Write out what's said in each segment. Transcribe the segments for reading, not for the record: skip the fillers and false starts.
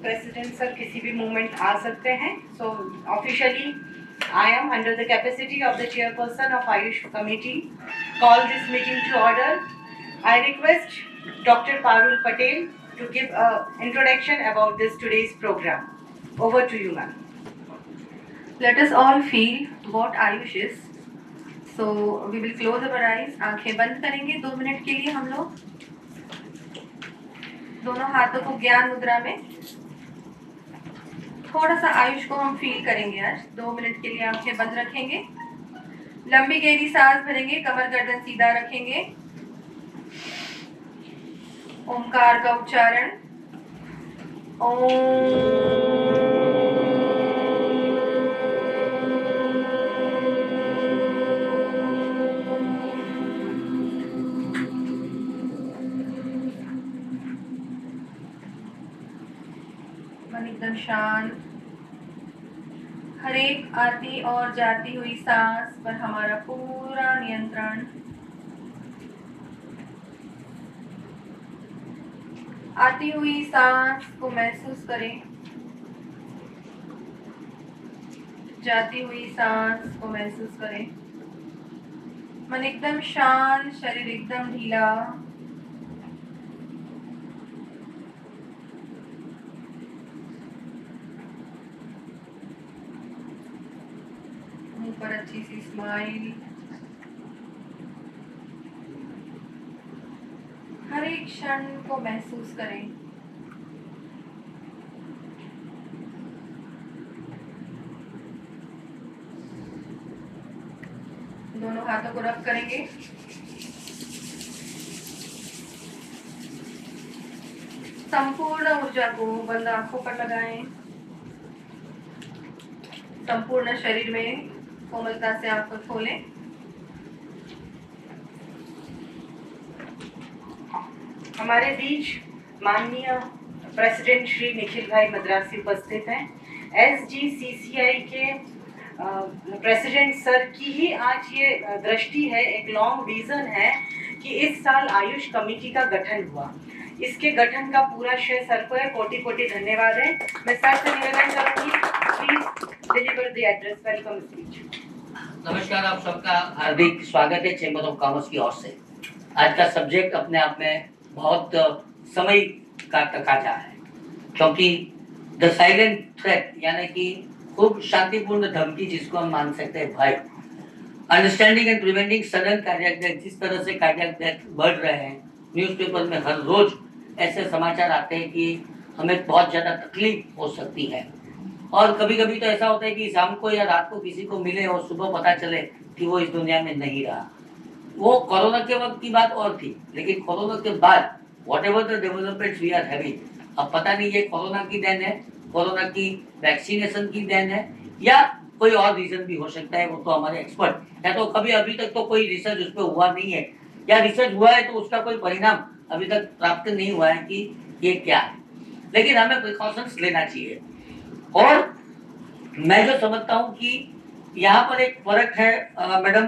President sir किसी भी moment आ सकते हैं. So officially I am under the capacity of the chairperson of Ayush committee call this meeting to order. I request Dr. Parul Patel to give an introduction about this today's program. Over to you, ma'am. Let us all feel what Ayush is. So we will close our eyes. आंखें बंद करेंगे 2 minute के लिए हम लोग. दोनों हाथों को ज्ञान मुद्रा में थोड़ा सा आयुष को हम फील करेंगे. आज 2 मिनट के लिए आंखें बंद रखेंगे. लंबी गहरी सांस भरेंगे. कमर गर्दन सीधा रखेंगे. ओमकार का उच्चारण. ओम. एकदम शांत. हर एक आती और जाती हुई सांस पर हमारा पूरा नियंत्रण. आती हुई सांस को महसूस करें. जाती हुई सांस को महसूस करें. मन एकदम शांत, शरीर एकदम ढीला. पर अच्छी सी स्माइल. हर एक क्षण को महसूस करें. दोनों हाथों को रब करेंगे. संपूर्ण ऊर्जा को बंद आंखों पर लगाएं. संपूर्ण शरीर में कोमलता से आंखें खोलें. हमारे बीच माननीय प्रेसिडेंट श्री निखिल भाई मद्रासी उपस्थित हैं. SGCCI के प्रेसिडेंट सर की ही आज ये दृष्टि है, एक लॉन्ग विजन है कि इस साल आयुष कमेटी का गठन हुआ. इसके गठन का पूरा श्रेय सर को है. कोटि कोटि धन्यवाद है. मैं सर से निवेदन करूंगी, please deliver the address. Welcome speech. नमस्कार, आप सबका हार्दिक स्वागत है चैम्बर ऑफ कॉमर्स की ओर से. आज का सब्जेक्ट अपने आप में बहुत समय का तकाजा है, क्योंकि द साइलेंट थ्रेट यानी कि खूब शांतिपूर्ण धमकी जिसको हम मान सकते हैं भय, understanding and preventing sudden cardiac death. जिस तरह से कार्डियक डेथ बढ़ रहे हैं, न्यूज़पेपर में हर रोज ऐसे समाचार आते हैं कि हमें बहुत ज़्यादा तकलीफ हो सकती है. और कभी कभी तो ऐसा होता है कि शाम को या रात को किसी को मिले और सुबह पता चले कि वो इस दुनिया में नहीं रहा. वो कोरोना के वक्त की बात और थी, लेकिन कोरोना के बाद whatever the developments we are having, अब पता नहीं ये कोरोना की देन है, कोरोना की वैक्सीनेशन की देन है, या कोई और रीजन भी हो सकता है. वो तो हमारे एक्सपर्ट या तो कभी अभी तक तो कोई रिसर्च उस पर हुआ नहीं है, या रिसर्च हुआ है तो उसका कोई परिणाम अभी तक प्राप्त नहीं हुआ है कि ये क्या है. लेकिन हमें प्रिकॉशंस लेना चाहिए. और मैं जो समझता हूँ कि यहाँ पर एक फर्क है मैडम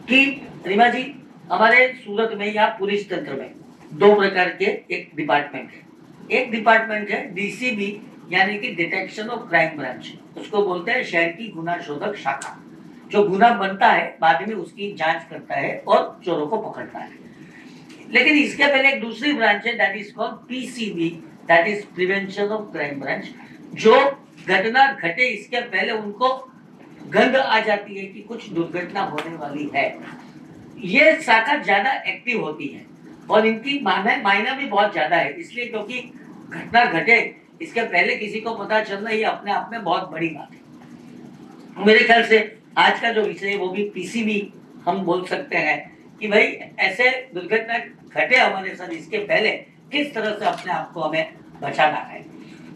कि रीमा जी, हमारे सूरत में या पुलिस तंत्र में 2 प्रकार के एक डिपार्टमेंट है. एक डिपार्टमेंट है DCB यानी कि डिटेक्शन ऑफ क्राइम ब्रांच. उसको बोलते हैं शहर की गुना शोधक शाखा. जो गुना बनता है बाद में उसकी जांच करता है और चोरों को पकड़ता है. लेकिन इसके पहले एक दूसरी ब्रांच है, that is called PCB, that is prevention of crime branch. जो घटना घटे इसके पहले उनको गंध आ जाती है कि कुछ दुर्घटना होने वाली है, ये शाखा ज्यादा एक्टिव होती है और इनकी मायना भी बहुत ज्यादा है. इसलिए क्योंकि घटना घटे इसके पहले किसी को पता चलना ये अपने आप में बहुत बड़ी बात है. मेरे ख्याल से आज का जो विषय है वो भी PCB हम बोल सकते हैं कि भाई ऐसे दुर्घटना घटे हमारे साथ, इसके पहले किस तरह से अपने आप को हमें बचाना है.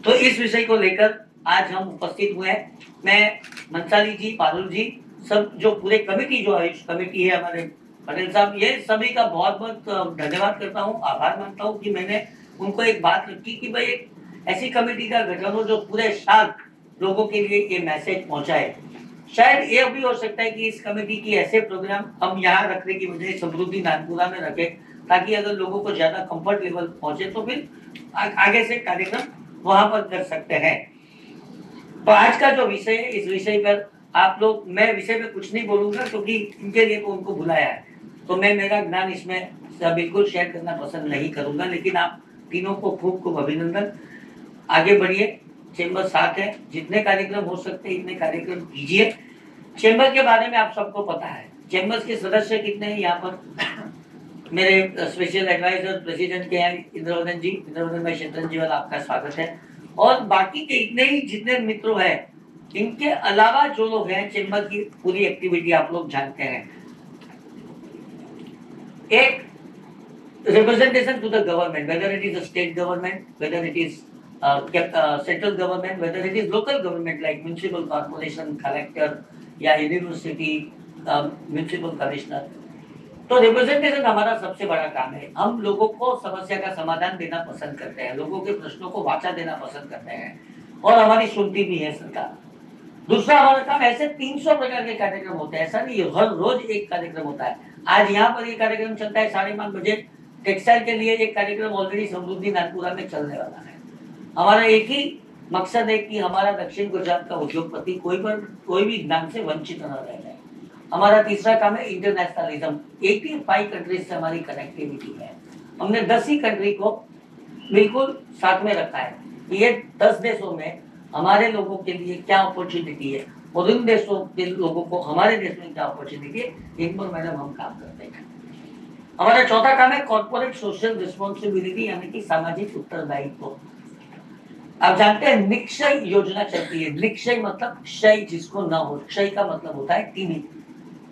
तो इस विषय को लेकर आज हम उपस्थित हुए हैं. मैं मंसाली जी, पारुल जी, सब जो पूरे कमेटी जो आयुष कमेटी है, हमारे पटेल साहब, ये सभी का बहुत बहुत धन्यवाद करता हूँ, आभार मानता हूँ कि मैंने उनको एक बात रखी कि भाई एक ऐसी कमेटी का गठन हो जो पूरे साल लोगों के लिए ये मैसेज पहुंचाए. शायद ये भी हो सकता है कि इस कमेटी की ऐसे प्रोग्राम हम यहाँ रखने की बजाय समृद्धि नागपुरा में रखें ताकि अगर लोगों को ज्यादा कंफर्ट लेवल पहुंचे तो फिर आगे से कार्यक्रम वहां पर कर सकते हैं। तो आज का जो विषय है, इस विषय पर आप लोग, मैं विषय पे कुछ नहीं बोलूंगा क्योंकि इनके लिए तो उनको बुलाया है, तो मैं मेरा ज्ञान इसमें बिल्कुल शेयर करना पसंद नहीं करूंगा। लेकिन आप तीनों को खूब खूब अभिनंदन, आगे बढ़िए, चेंबर साथ है, जितने कार्यक्रम हो सकते हैं इतने कार्यक्रम कीजिए। चेंबर के बारे में आप सबको पता है, चेंबर के सदस्य कितने हैं यहाँ पर। मेरे स्पेशल एडवाइजर प्रेसिडेंट के हैं इंद्रवदन जी, इंद्रवदन भाई शेतरंजीवाल, आपका स्वागत है। और बाकी के इतने ही जितने मित्रों हैं, इनके अलावा जो लोग हैं, चेंबर की पूरी एक्टिविटी आप लोग जानते हैं। एक representation to the government, whether it is a state government, whether it is central government, whether it is local government like municipal corporation, collector या यूनिवर्सिटी म्यूनिसिपल कमिश्नर। तो रिप्रेजेंटेशन हमारा सबसे बड़ा काम है। हम लोगों को समस्या का समाधान देना पसंद करते हैं, लोगों के प्रश्नों को वाचा देना पसंद करते हैं, और हमारी सुनती भी है सरकार। दूसरा हमारा काम, ऐसे 300 प्रकार के कार्यक्रम होते हैं, ऐसा नहीं हर रोज एक कार्यक्रम होता है। आज यहाँ पर ये कार्यक्रम चलता है 5:30 बजे, टेक्सटाइल के लिए एक कार्यक्रम ऑलरेडी समृद्धि नागपुरा में चलने वाला है। हमारा एक ही मकसद है कि हमारा दक्षिण गुजरात का उद्योगपति कोई भी ज्ञान से वंचित न रह जाए। हमारा तीसरा काम है इंटरनेशनलिज्म। 85 कंट्रीज से हमारी कनेक्टिविटी है। हमने 10 ही कंट्री को बिल्कुल साथ में रखा है। ये 10 देशों में हमारे लोगों के लिए क्या अपॉर्चुनिटी है और उन देशों के लोगों को हमारे देश में क्या अपॉर्चुनिटी है, इन पर मैडम हम काम करते हैं। हमारा चौथा काम है कॉर्पोरेट सोशल रिस्पॉन्सिबिलिटी, यानी कि सामाजिक उत्तरदायित्व। आप जानते हैं निक्षय योजना चलती है। निक्षय मतलब क्षय जिसको ना हो, क्षय का मतलब होता है टीबी।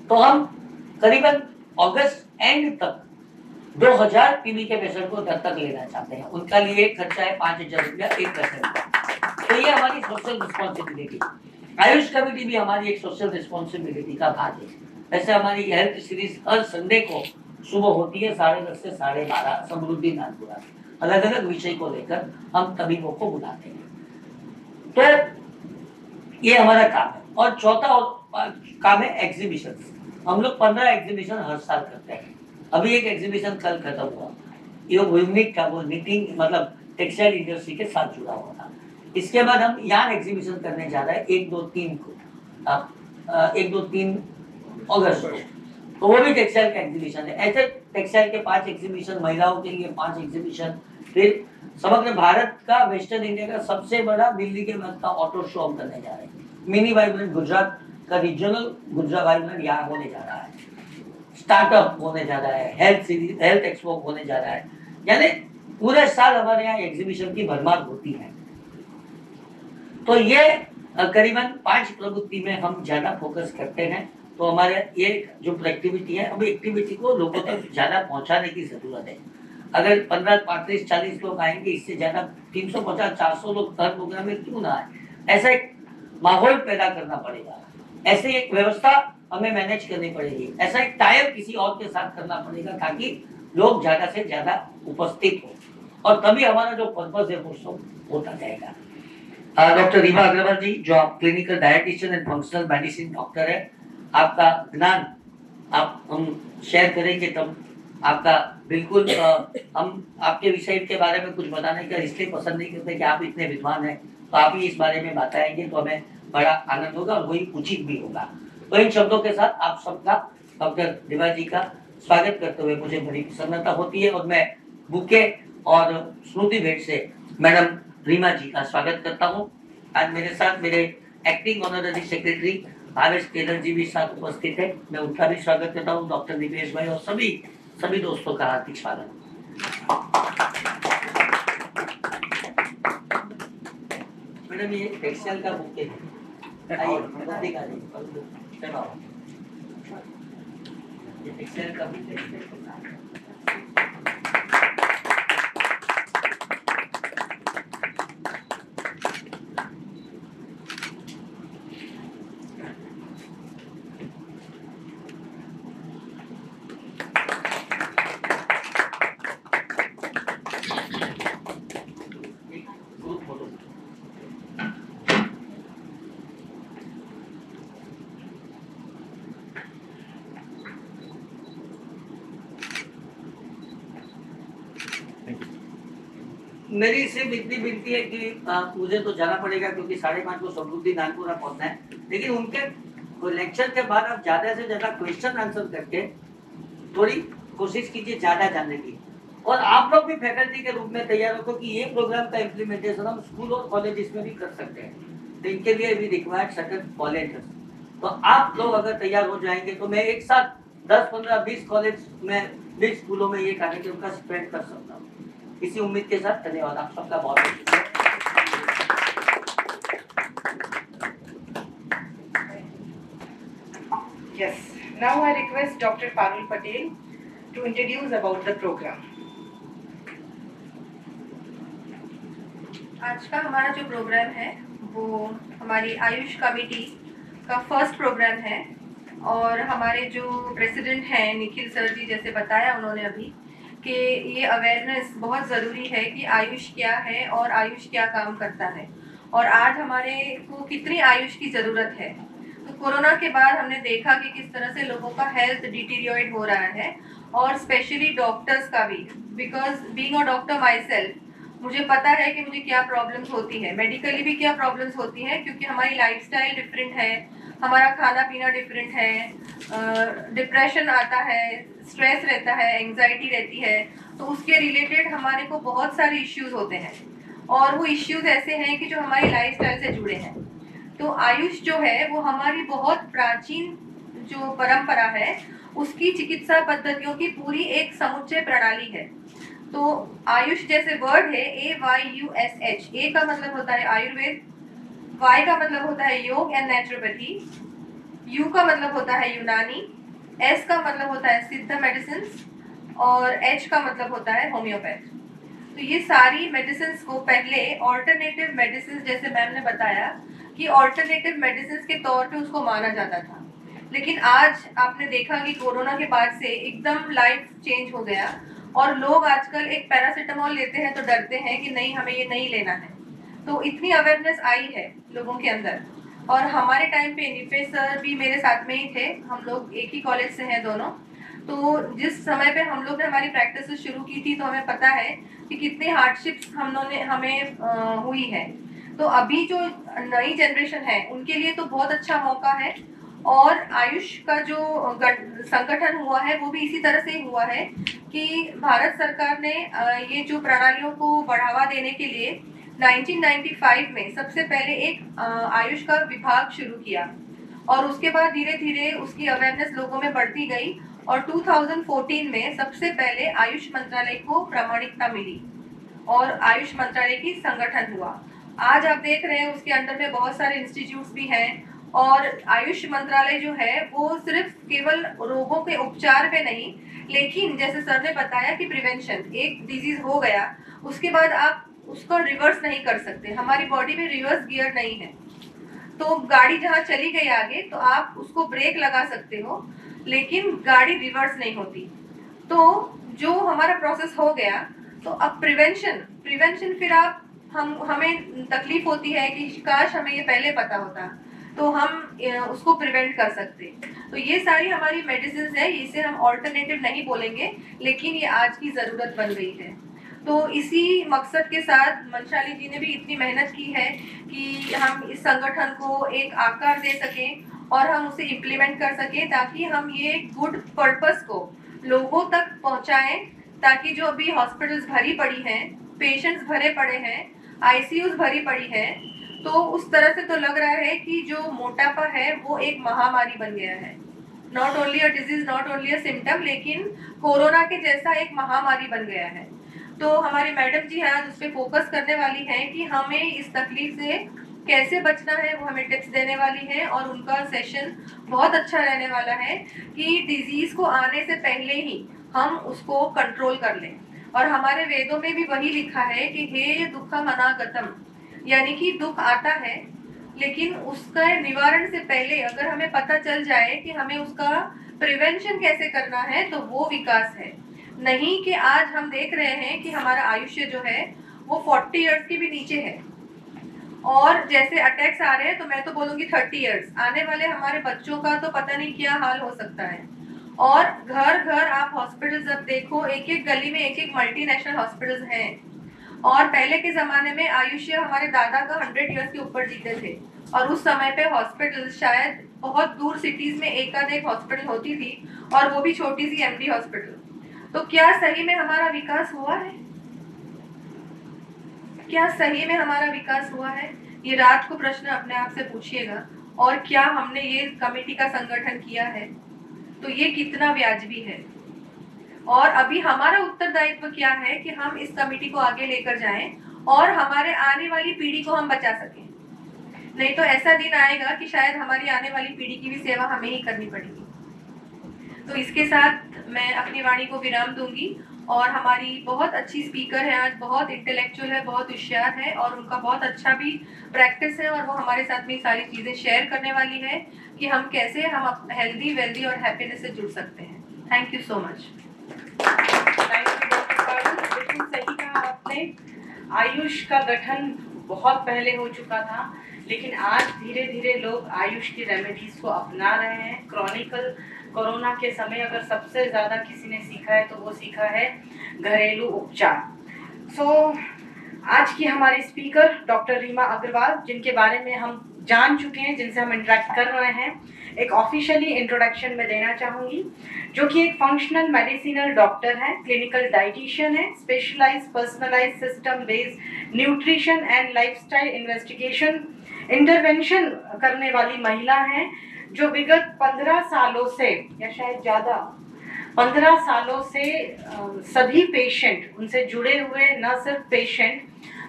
तो हम करीबन अगस्त एंड तक 2000 टीबी के पेशेंट को दत्तक लेना चाहते हैं। उनका लिए एक खर्चा है 5000 रुपया 1% का। तो ये हमारी सोशल रिस्पॉन्सिबिलिटी। आयुष कमेटी भी हमारी एक सोशल रिस्पॉन्सिबिलिटी का भाग है। वैसे हमारी हेल्थ सीरीज हर संडे को सुबह होती है 10:30 से 12:30 समृद्धि नागपुरा। अलग अलग विषय को लेकर हम तबीबों को बुलाते हैं। तो ये हमारा काम है। और चौथा काम है एग्जीबिशन। हम लोग 15 एग्जीबिशन हर साल करते हैं। अभी एक एग्जीबिशन कल खत्म हुआ, ये यूनिक का, वो मीटिंग मतलब टेक्सटाइल इंडस्ट्री के साथ जुड़ा हुआ था। इसके बाद हम यान एग्जीबिशन करने जा रहे हैं 1, 2, 3 को, 1, 2, 3 अगस्त को। तो वो भी टेक्सटाइल का एग्जीबिशन है। ऐसे टेक्सटाइल के 5 एग्जीबिशन, महिलाओं के लिए 5 एग्जीबिशन, फिर समग्र भारत का, वेस्टर्न इंडिया का सबसे बड़ा दिल्ली के बाद का ऑटो शो हम करने जा रहे हैं। मिनी वाइब्रेंट गुजरात का रीजनल गुजरात वाइब्रेंट यहाँ होने जा रहा है। स्टार्टअप होने जा रहा है, हेल्थ एक्सपो होने जा रहा है। यानी पूरे साल हमारे यहाँ एग्जीबिशन की भरमार होती है। तो ये करीबन 5 प्रवृत्ति में हम ज्यादा फोकस करते हैं। तो हमारे ये जो एक्टिविटी है, अभी एक्टिविटी को लोगों तक ज्यादा पहुंचाने की जरूरत है। अगर 15, 35, 40 लोग आएंगे, इससे ज्यादा 350, 400 लोग हर प्रोग्राम में क्यों ना आए, ऐसा एक माहौल पैदा करना पड़ेगा। ऐसे एक व्यवस्था हमें मैनेज करनी पड़ेगी। ऐसा एक टाइप किसी और के साथ करना पड़ेगा ताकि लोग ज्यादा से ज्यादा उपस्थित हो, और तभी हमारा जो पर्पस है वो सब होता जाएगा। डॉक्टर रीमा अग्रवाल जी, जो आप clinical dietitian and functional medicine doctor है, आपका ज्ञान आप हम शेयर करेंगे तब आपका बिल्कुल हम आपके विषय के बारे में कुछ बताने का इसलिए पसंद नहीं करते कि आप इतने विद्वान हैं, तो आप ही इस बारे में बताएंगे तो हमें बड़ा आनंद होगा और वही उचित भी होगा। तो इन शब्दों के साथ आप सबका, डॉक्टर रीमा जी का स्वागत करते हुए मुझे बड़ी प्रसन्नता होती है, और मैं बुके और स्मृति भेंट से मैडम रीमा जी का स्वागत करता हूँ। आज मेरे साथ मेरे acting honorary secretary Bhavesh Tailor ji भी साथ उपस्थित है। मैं उनका भी स्वागत करता हूँ, डॉक्टर दिवेश भाई, और सभी दोस्तों का हार्दिक स्वागत। मैडम ये टेक्सटाइल का बुके है, ये टेक्सटाइल का बुके है। मेरी सिर्फ इतनी विनती है कि मुझे तो जाना पड़ेगा क्योंकि 5:30 को समृद्धि नानपुरा पहुंचना है, लेकिन उनके लेक्चर के बाद आप ज्यादा से ज्यादा क्वेश्चन आंसर करके थोड़ी कोशिश कीजिए ज्यादा जानने की, और आप लोग भी फैकल्टी के रूप में तैयार रखो कि ये प्रोग्राम का इम्प्लीमेंटेशन हम स्कूल और कॉलेज में भी कर सकते हैं, तो इनके लिए भी रिक्वायर्ड सर्टेन वॉलेंटियर्स। तो आप लोग अगर तैयार हो जाएंगे तो मैं एक साथ 10, 15, 20 कॉलेज में 20 स्कूलों में ये कार्यक्रम का स्प्रेड कर सकता हूँ। इसी उम्मीद के साथ धन्यवाद आप सबका बहुत बहुत शुक्रिया। Yes. Now I request Dr. Parul Patel to introduce about the program. आज का हमारा जो प्रोग्राम है वो हमारी आयुष कमेटी का फर्स्ट प्रोग्राम है, और हमारे जो प्रेसिडेंट हैं निखिल सर जी, जैसे बताया उन्होंने अभी कि ये अवेयरनेस बहुत ज़रूरी है कि आयुष क्या है और आयुष क्या काम करता है, और आज हमारे को कितनी आयुष की ज़रूरत है। तो कोरोना के बाद हमने देखा कि किस तरह से लोगों का हेल्थ डिटीरियोरेट हो रहा है, और स्पेशली डॉक्टर्स का भी, because being a doctor my self मुझे पता है कि मुझे क्या प्रॉब्लम्स होती है, मेडिकली भी क्या प्रॉब्लम्स होती हैं, क्योंकि हमारी लाइफस्टाइल डिफरेंट है, हमारा खाना पीना डिफरेंट है, डिप्रेशन आता है, स्ट्रेस रहता है, एंजाइटी रहती है, तो उसके रिलेटेड हमारे को बहुत सारे इश्यूज होते हैं, और वो इश्यूज ऐसे हैं कि जो हमारी लाइफस्टाइल से जुड़े हैं। तो आयुष जो है वो हमारी बहुत प्राचीन जो परंपरा है उसकी चिकित्सा पद्धतियों की पूरी एक समुच्चय प्रणाली है। तो आयुष जैसे वर्ड है AYUSH, ए का मतलब होता है आयुर्वेद, Y का मतलब होता है योग एंड नेचुरोपैथी, U का मतलब होता है यूनानी, S का मतलब होता है सिद्ध मेडिसिन, और H का मतलब होता है होम्योपैथ। तो ये सारी मेडिसिन को पहले ऑल्टरनेटिव मेडिसिन, जैसे मैम ने बताया कि ऑल्टरनेटिव मेडिसिन के तौर पे उसको माना जाता था, लेकिन आज आपने देखा कि कोरोना के बाद से एकदम लाइफ चेंज हो गया, और लोग आजकल एक पैरासीटामोल लेते हैं तो डरते हैं कि नहीं हमें ये नहीं लेना है। तो इतनी अवेयरनेस आई है लोगों के अंदर, और हमारे टाइम पे निफे सर भी मेरे साथ में ही थे, हम लोग एक ही कॉलेज से हैं दोनों। तो जिस समय पे हम लोग ने हमारी प्रैक्टिस शुरू की थी तो हमें पता है कि कितनी हार्डशिप्स हमें हुई है। तो अभी जो नई जनरेशन है उनके लिए तो बहुत अच्छा मौका है, और आयुष का जो संगठन हुआ है वो भी इसी तरह से ही हुआ है कि भारत सरकार ने ये जो प्रणालियों को बढ़ावा देने के लिए 1995 में सबसे पहले एक आयुष का विभाग शुरू किया, और उसके बाद धीरे धीरे उसकी अवेयरनेस लोगों में बढ़ती गई, और 2014 में सबसे पहले आयुष मंत्रालय को प्रामाणिकता मिली और आयुष मंत्रालय की संगठन हुआ। आज आप देख रहे हैं उसके अंदर में बहुत सारे इंस्टीट्यूट्स भी हैं, और आयुष मंत्रालय जो है वो सिर्फ केवल रोगों के उपचार पे नहीं, लेकिन जैसे सर ने बताया कि प्रिवेंशन, एक डिजीज हो गया उसके बाद आप उसको रिवर्स नहीं कर सकते, हमारी बॉडी में रिवर्स गियर नहीं है। तो गाड़ी जहाँ चली गई आगे तो आप उसको ब्रेक लगा सकते हो, लेकिन गाड़ी रिवर्स नहीं होती। तो जो हमारा प्रोसेस हो गया, तो अब प्रिवेंशन फिर आप हमें तकलीफ होती है कि काश हमें ये पहले पता होता तो हम उसको प्रिवेंट कर सकते। तो ये सारी हमारी मेडिसिन है, इसे हम ऑल्टरनेटिव नहीं बोलेंगे, लेकिन ये आज की ज़रूरत बन गई है। तो इसी मकसद के साथ मंशाली जी ने भी इतनी मेहनत की है कि हम इस संगठन को एक आकार दे सकें और हम उसे इम्प्लीमेंट कर सकें, ताकि हम ये गुड पर्पस को लोगों तक पहुंचाएं, ताकि जो अभी हॉस्पिटल्स भरी पड़ी हैं, पेशेंट्स भरे पड़े हैं, ICUs भरी पड़ी है, तो उस तरह से तो लग रहा है कि जो मोटापा है वो एक महामारी बन गया है। Not only a disease, not only a symptom, लेकिन कोरोना के जैसा एक महामारी बन गया है। तो हमारी मैडम जी आज उस पर फोकस करने वाली हैं कि हमें इस तकलीफ से कैसे बचना है, वो हमें टिप्स देने वाली है, और उनका सेशन बहुत अच्छा रहने वाला है कि डिजीज को आने से पहले ही हम उसको कंट्रोल कर लें। और हमारे वेदों में भी वही लिखा है कि हे दुखम अनागतम, यानी कि दुख आता है लेकिन उसका निवारण से पहले अगर हमें पता चल जाए कि हमें उसका प्रिवेंशन कैसे करना है, तो वो विकास है। नहीं कि आज हम देख रहे हैं कि हमारा आयुष्य जो है वो 40 इयर्स के भी नीचे है, और जैसे अटैक्स आ रहे हैं तो मैं तो बोलूँगी 30 इयर्स आने वाले हमारे बच्चों का तो पता नहीं क्या हाल हो सकता है। और घर घर आप हॉस्पिटल्स अब देखो, एक एक गली में एक एक मल्टीनेशनल हॉस्पिटल्स हैं, और पहले के ज़माने में आयुष्य हमारे दादा का 100 ईयर्स के ऊपर जीते थे, और उस समय पे हॉस्पिटल शायद बहुत दूर सिटीज़ में एक हॉस्पिटल होती थी, और वो भी छोटी सी एमडी हॉस्पिटल। तो क्या सही में हमारा विकास हुआ है? क्या सही में हमारा विकास हुआ है? ये रात को प्रश्न अपने आप से पूछिएगा। और क्या हमने ये कमेटी का संगठन किया है तो ये कितना व्याजबी है? और अभी हमारा उत्तरदायित्व क्या है कि हम इस कमेटी को आगे लेकर जाएं और हमारे आने वाली पीढ़ी को हम बचा सकें। नहीं तो ऐसा दिन आएगा कि शायद हमारी आने वाली पीढ़ी की भी सेवा हमें ही करनी पड़ेगी। तो इसके साथ मैं अपनी वाणी को विराम दूंगी। और हमारी बहुत अच्छी स्पीकर है आज, बहुत इंटेलेक्चुअल है, बहुत होशियार है, और उनका बहुत अच्छा भी प्रैक्टिस है, और वो हमारे साथ में सारी चीज़ें शेयर करने वाली है कि हम कैसे हम हेल्दी, वेल्दी और हैप्पीनेस से जुड़ सकते हैं। Thank you so much. बिल्कुल सही कहा आपने। आयुष का गठन बहुत पहले हो चुका था, लेकिन आज धीरे धीरे लोग आयुष की रेमेडीज को अपना रहे हैं। क्रॉनिकल कोरोना के समय अगर सबसे ज़्यादा किसी ने सीखा है तो वो सीखा है घरेलू उपचार। आज की हमारी स्पीकर डॉक्टर रीमा अग्रवाल, जिनके बारे में हम जान चुके हैं, जिनसे हम इंटरेक्ट कर रहे हैं, एक ऑफिशियली इंट्रोडक्शन में देना चाहूँगी, जो कि एक फंक्शनल मेडिसिनल डॉक्टर है, क्लिनिकल डाइटिशियन है, specialise personalise system based nutrition and lifestyle investigation intervention करने वाली महिला है, जो विगत 15 सालों से या शायद ज़्यादा 15 सालों से सभी पेशेंट उनसे जुड़े हुए, न सिर्फ पेशेंट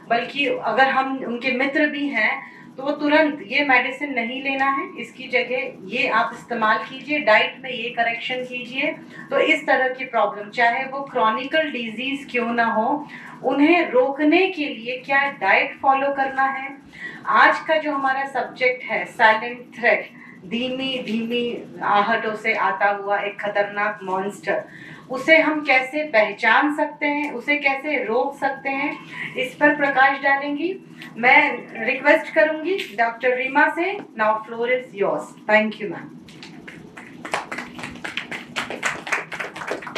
बल्कि अगर हम उनके मित्र भी हैं तो वो तुरंत ये मेडिसिन नहीं लेना है, इसकी जगह ये आप इस्तेमाल कीजिए, डाइट में ये करेक्शन कीजिए। तो इस तरह की प्रॉब्लम, चाहे वो क्रॉनिकल डिजीज क्यों ना हो, उन्हें रोकने के लिए क्या डाइट फॉलो करना है। आज का जो हमारा सब्जेक्ट है, साइलेंट थ्रेट, धीमी धीमी आहटों से आता हुआ एक खतरनाक मॉन्स्टर, उसे हम कैसे पहचान सकते हैं, उसे कैसे रोक सकते हैं, इस पर प्रकाश डालेंगी। मैं रिक्वेस्ट करूंगी डॉक्टर रीमा से। Now floor is yours. Thank you ma'am.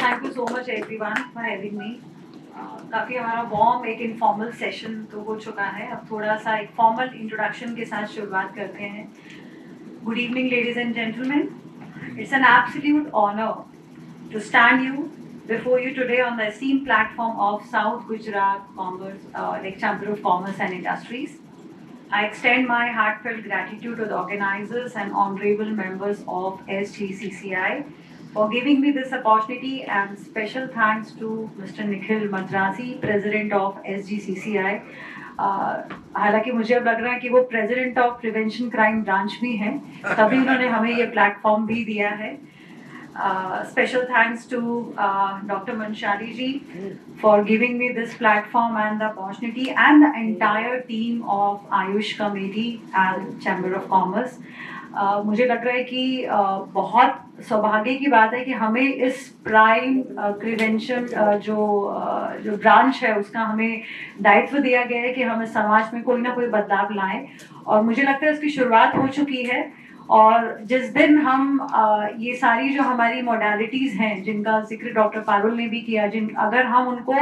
Thank you so much everyone for having me. काफ़ी हमारा वॉर्म एक इनफॉर्मल सेशन तो हो चुका है, अब थोड़ा सा एक फॉर्मल इंट्रोडक्शन के साथ शुरुआत करते हैं। Good evening, ladies and gentlemen. It's an absolute honor to stand before you today on the esteemed platform of South Gujarat Chamber of Commerce and Industries. I extend my heartfelt gratitude to the organizers and honorable members of SGCCI for giving me this opportunity, and special thanks to Mr. Nikhil Madrasi, President of SGCCI. हालांकि मुझे अब लग रहा है कि वो president of prevention crime branch भी हैं, तभी उन्होंने हमें ये प्लेटफॉर्म भी दिया है। Special thanks to doctor Manshali ji for giving me this platform and the opportunity, and the entire team of Ayush committee and chamber of commerce. मुझे लग रहा है कि बहुत सौभाग्य की बात है कि हमें इस प्राइम प्रिवेंशन जो ब्रांच है उसका हमें दायित्व दिया गया है कि हम इस समाज में कोई ना कोई बदलाव लाएं, और मुझे लगता है उसकी शुरुआत हो चुकी है। और जिस दिन हम ये सारी जो हमारी मोडालिटीज़ हैं जिनका जिक्र डॉक्टर पारुल ने भी किया, अगर हम उनको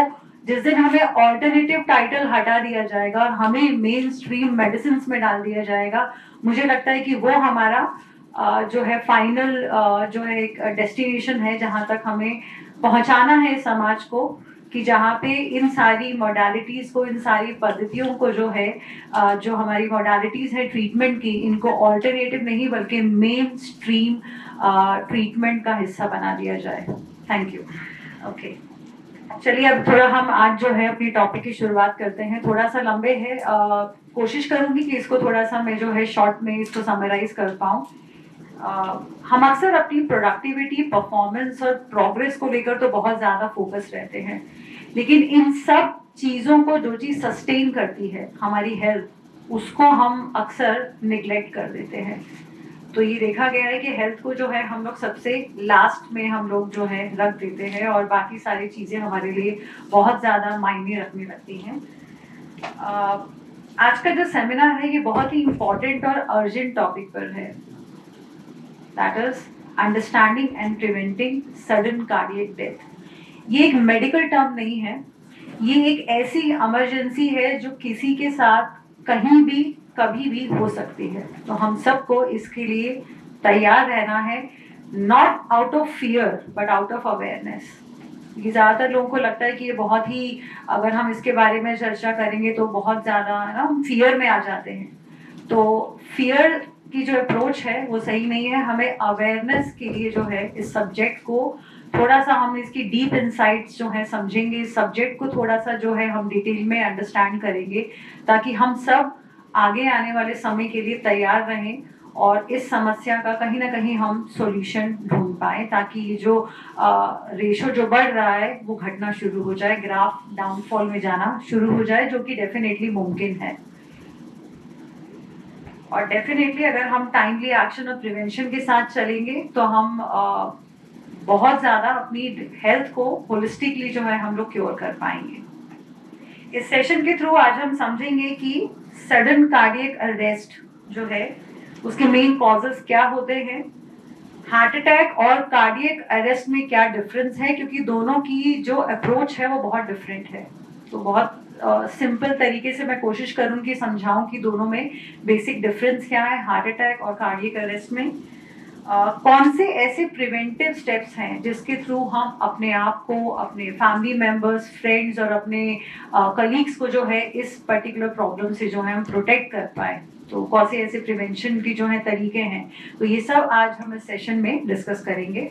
जिस दिन हमें ऑल्टरनेटिव टाइटल हटा दिया जाएगा और हमें मेन स्ट्रीम मेडिसिन में डाल दिया जाएगा, मुझे लगता है कि वो हमारा जो है फाइनल जो है एक डेस्टिनेशन है जहाँ तक हमें पहुँचाना है समाज को, कि जहाँ पे इन सारी मोडालिटीज़ को, इन सारी पद्धतियों को जो है जो हमारी मोडालिटीज़ है ट्रीटमेंट की, इनको ऑल्टरनेटिव नहीं बल्कि मेन स्ट्रीम ट्रीटमेंट का हिस्सा बना दिया जाए। Thank you. ओके, चलिए अब थोड़ा हम आज जो है अपनी टॉपिक की शुरुआत करते हैं। थोड़ा सा लंबे है, कोशिश करूंगी कि इसको थोड़ा सा मैं जो है शॉर्ट में इसको समराइज कर पाऊँ। हम अक्सर अपनी प्रोडक्टिविटी, परफॉर्मेंस और प्रोग्रेस को लेकर तो बहुत ज़्यादा फोकस रहते हैं, लेकिन इन सब चीज़ों को जो चीज़ सस्टेन करती है हमारी हेल्थ, उसको हम अक्सर निगलेक्ट कर देते हैं। तो ये देखा गया है कि हेल्थ को जो है हम लोग सबसे लास्ट में हम लोग जो है रख देते हैं, और बाकी सारी चीज़ें हमारे लिए बहुत ज़्यादा मायने रखने लगती हैं। आज का जो सेमिनार है ये बहुत ही इम्पोर्टेंट और अर्जेंट टॉपिक पर है, that is understanding and preventing sudden cardiac death. ये एक मेडिकल टर्म नहीं है, ये एक ऐसी इमरजेंसी है जो किसी के साथ कहीं भी कभी भी हो सकती है, तो हम सबको इसके लिए तैयार रहना है, not out of fear but out of awareness. ये ज़्यादातर लोगों को लगता है कि ये बहुत ही, अगर हम इसके बारे में चर्चा करेंगे तो बहुत ज़्यादा ना हम फियर में आ जाते हैं, तो फियर की जो अप्रोच है वो सही नहीं है। हमें अवेयरनेस के लिए जो है इस सब्जेक्ट को थोड़ा सा हम इसकी डीप इंसाइट्स जो है समझेंगे, इस सब्जेक्ट को थोड़ा सा जो है हम डिटेल में अंडरस्टैंड करेंगे, ताकि हम सब आगे आने वाले समय के लिए तैयार रहें और इस समस्या का कहीं ना कहीं हम सॉल्यूशन ढूंढ पाए, ताकि ये जो रेशो जो बढ़ रहा है वो घटना शुरू हो जाए, ग्राफ डाउनफॉल में जाना शुरू हो जाए, जो कि डेफिनेटली मुमकिन है। और डेफिनेटली अगर हम टाइमली एक्शन और प्रिवेंशन के साथ चलेंगे तो हम बहुत ज़्यादा अपनी हेल्थ को होलिस्टिकली जो है हम लोग क्योर कर पाएंगे। इस सेशन के थ्रू आज हम समझेंगे कि सडन कार्डियक अरेस्ट जो है उसके मेन कॉजेस क्या होते हैं, हार्ट अटैक और कार्डियक अरेस्ट में क्या डिफरेंस है, क्योंकि दोनों की जो अप्रोच है वो बहुत डिफरेंट है। तो बहुत सिंपल तरीके से मैं कोशिश करूंगी समझाऊं कि दोनों में बेसिक डिफरेंस क्या है, हार्ट अटैक और कार्डियक अरेस्ट में कौन से ऐसे प्रिवेंटिव स्टेप्स हैं जिसके थ्रू हम अपने आप को, अपने फैमिली मेंबर्स, फ्रेंड्स और अपने कलीग्स को जो है इस पर्टिकुलर प्रॉब्लम से जो है हम प्रोटेक्ट कर पाए। तो कौन से ऐसे प्रिवेंशन की जो है तरीके हैं, तो ये सब आज हम इस सेशन में डिस्कस करेंगे।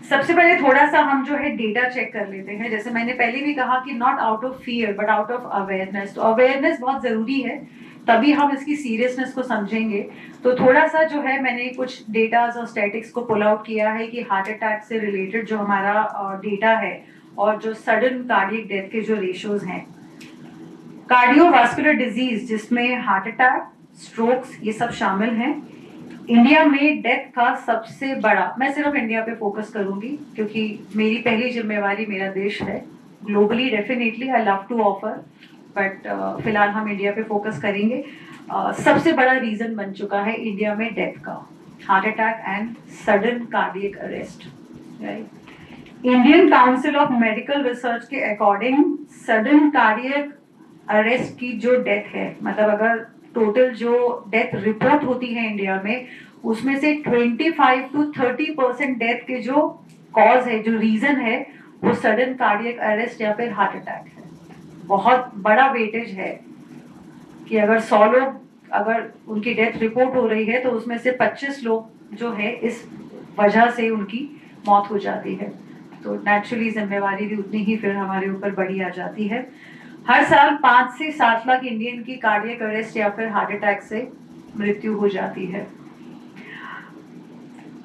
सबसे पहले थोड़ा सा हम जो है डेटा चेक कर लेते हैं। जैसे मैंने पहले भी कहा कि not out of fear but out of awareness, तो अवेयरनेस बहुत ज़रूरी है, तभी हम इसकी सीरियसनेस को समझेंगे। तो थोड़ा सा जो है मैंने कुछ डेटाज और स्टैटिक्स को पुल आउट किया है कि हार्ट अटैक से रिलेटेड जो हमारा डेटा है और जो सडन कार्डियक डेथ के जो रेशोज हैं, कार्डियोवास्कुलर डिजीज जिसमें हार्ट अटैक, स्ट्रोक्स ये सब शामिल हैं। इंडिया में डेथ का सबसे बड़ा, मैं सिर्फ इंडिया पे फोकस करूंगी क्योंकि मेरी पहली जिम्मेवारी मेरा देश है। Globally definitely I love to offer, but फिलहाल हम इंडिया पे फोकस करेंगे। सबसे बड़ा रीजन बन चुका है इंडिया में डेथ का heart attack and sudden cardiac arrest, right. Indian council of medical research के अकॉर्डिंग सडन कार्डियक अरेस्ट की जो डेथ है, मतलब अगर टोटल जो डेथ रिपोर्ट होती है इंडिया में, उसमें से 25 to 30% डेथ के जो कॉज है, जो रीजन है, वो सडन कार्डियक अरेस्ट या फिर हार्ट अटैक है। बहुत बड़ा वेटेज है कि अगर 100 लोग अगर उनकी डेथ रिपोर्ट हो रही है तो उसमें से 25 लोग जो है इस वजह से उनकी मौत हो जाती है। तो नेचुरली जिम्मेवारी भी उतनी ही फिर हमारे ऊपर बड़ी आ जाती है। हर साल 5 से 7 लाख इंडियन की कार्डियक अरेस्ट या फिर हार्ट अटैक से मृत्यु हो जाती है।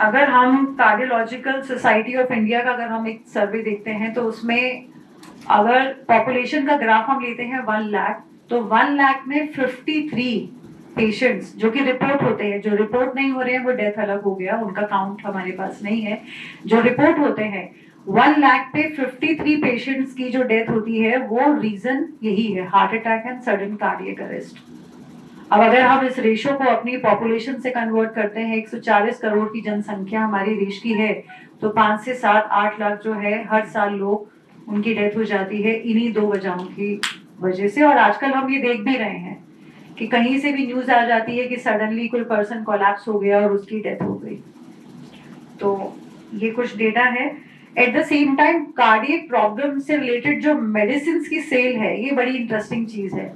अगर हम कार्डियोलॉजिकल सोसाइटी ऑफ इंडिया का अगर हम एक सर्वे देखते हैं तो उसमें अगर पॉपुलेशन का ग्राफ हम लेते हैं 1 लाख, तो 1 लाख में 53 पेशेंट्स जो कि रिपोर्ट होते हैं, जो रिपोर्ट नहीं हो रहे हैं वो डेथ अलग हो गया, उनका काउंट हमारे पास नहीं है। जो रिपोर्ट होते हैं 1 लाख पे 53 पेशेंट्स की जो डेथ होती है वो रीजन यही है, heart attack and sudden cardiac arrest. अब अगर हम इस रेशो को अपनी पॉपुलेशन से कन्वर्ट करते हैं, 140 करोड़ की जनसंख्या हमारे देश की है, तो 5 से 7-8 लाख जो है हर साल लोग उनकी डेथ हो जाती है इन्हीं 2 वजहों की वजह से। और आजकल हम ये देख भी रहे हैं कि कहीं से भी न्यूज आ जाती है कि सडनली कोई पर्सन कोलैप्स हो गया और उसकी डेथ हो गई। तो ये कुछ डेटा है। Eight the same time cardiac problem से रिलेटेड जो मेडिसिन की सेल है, ये बड़ी इंटरेस्टिंग चीज है।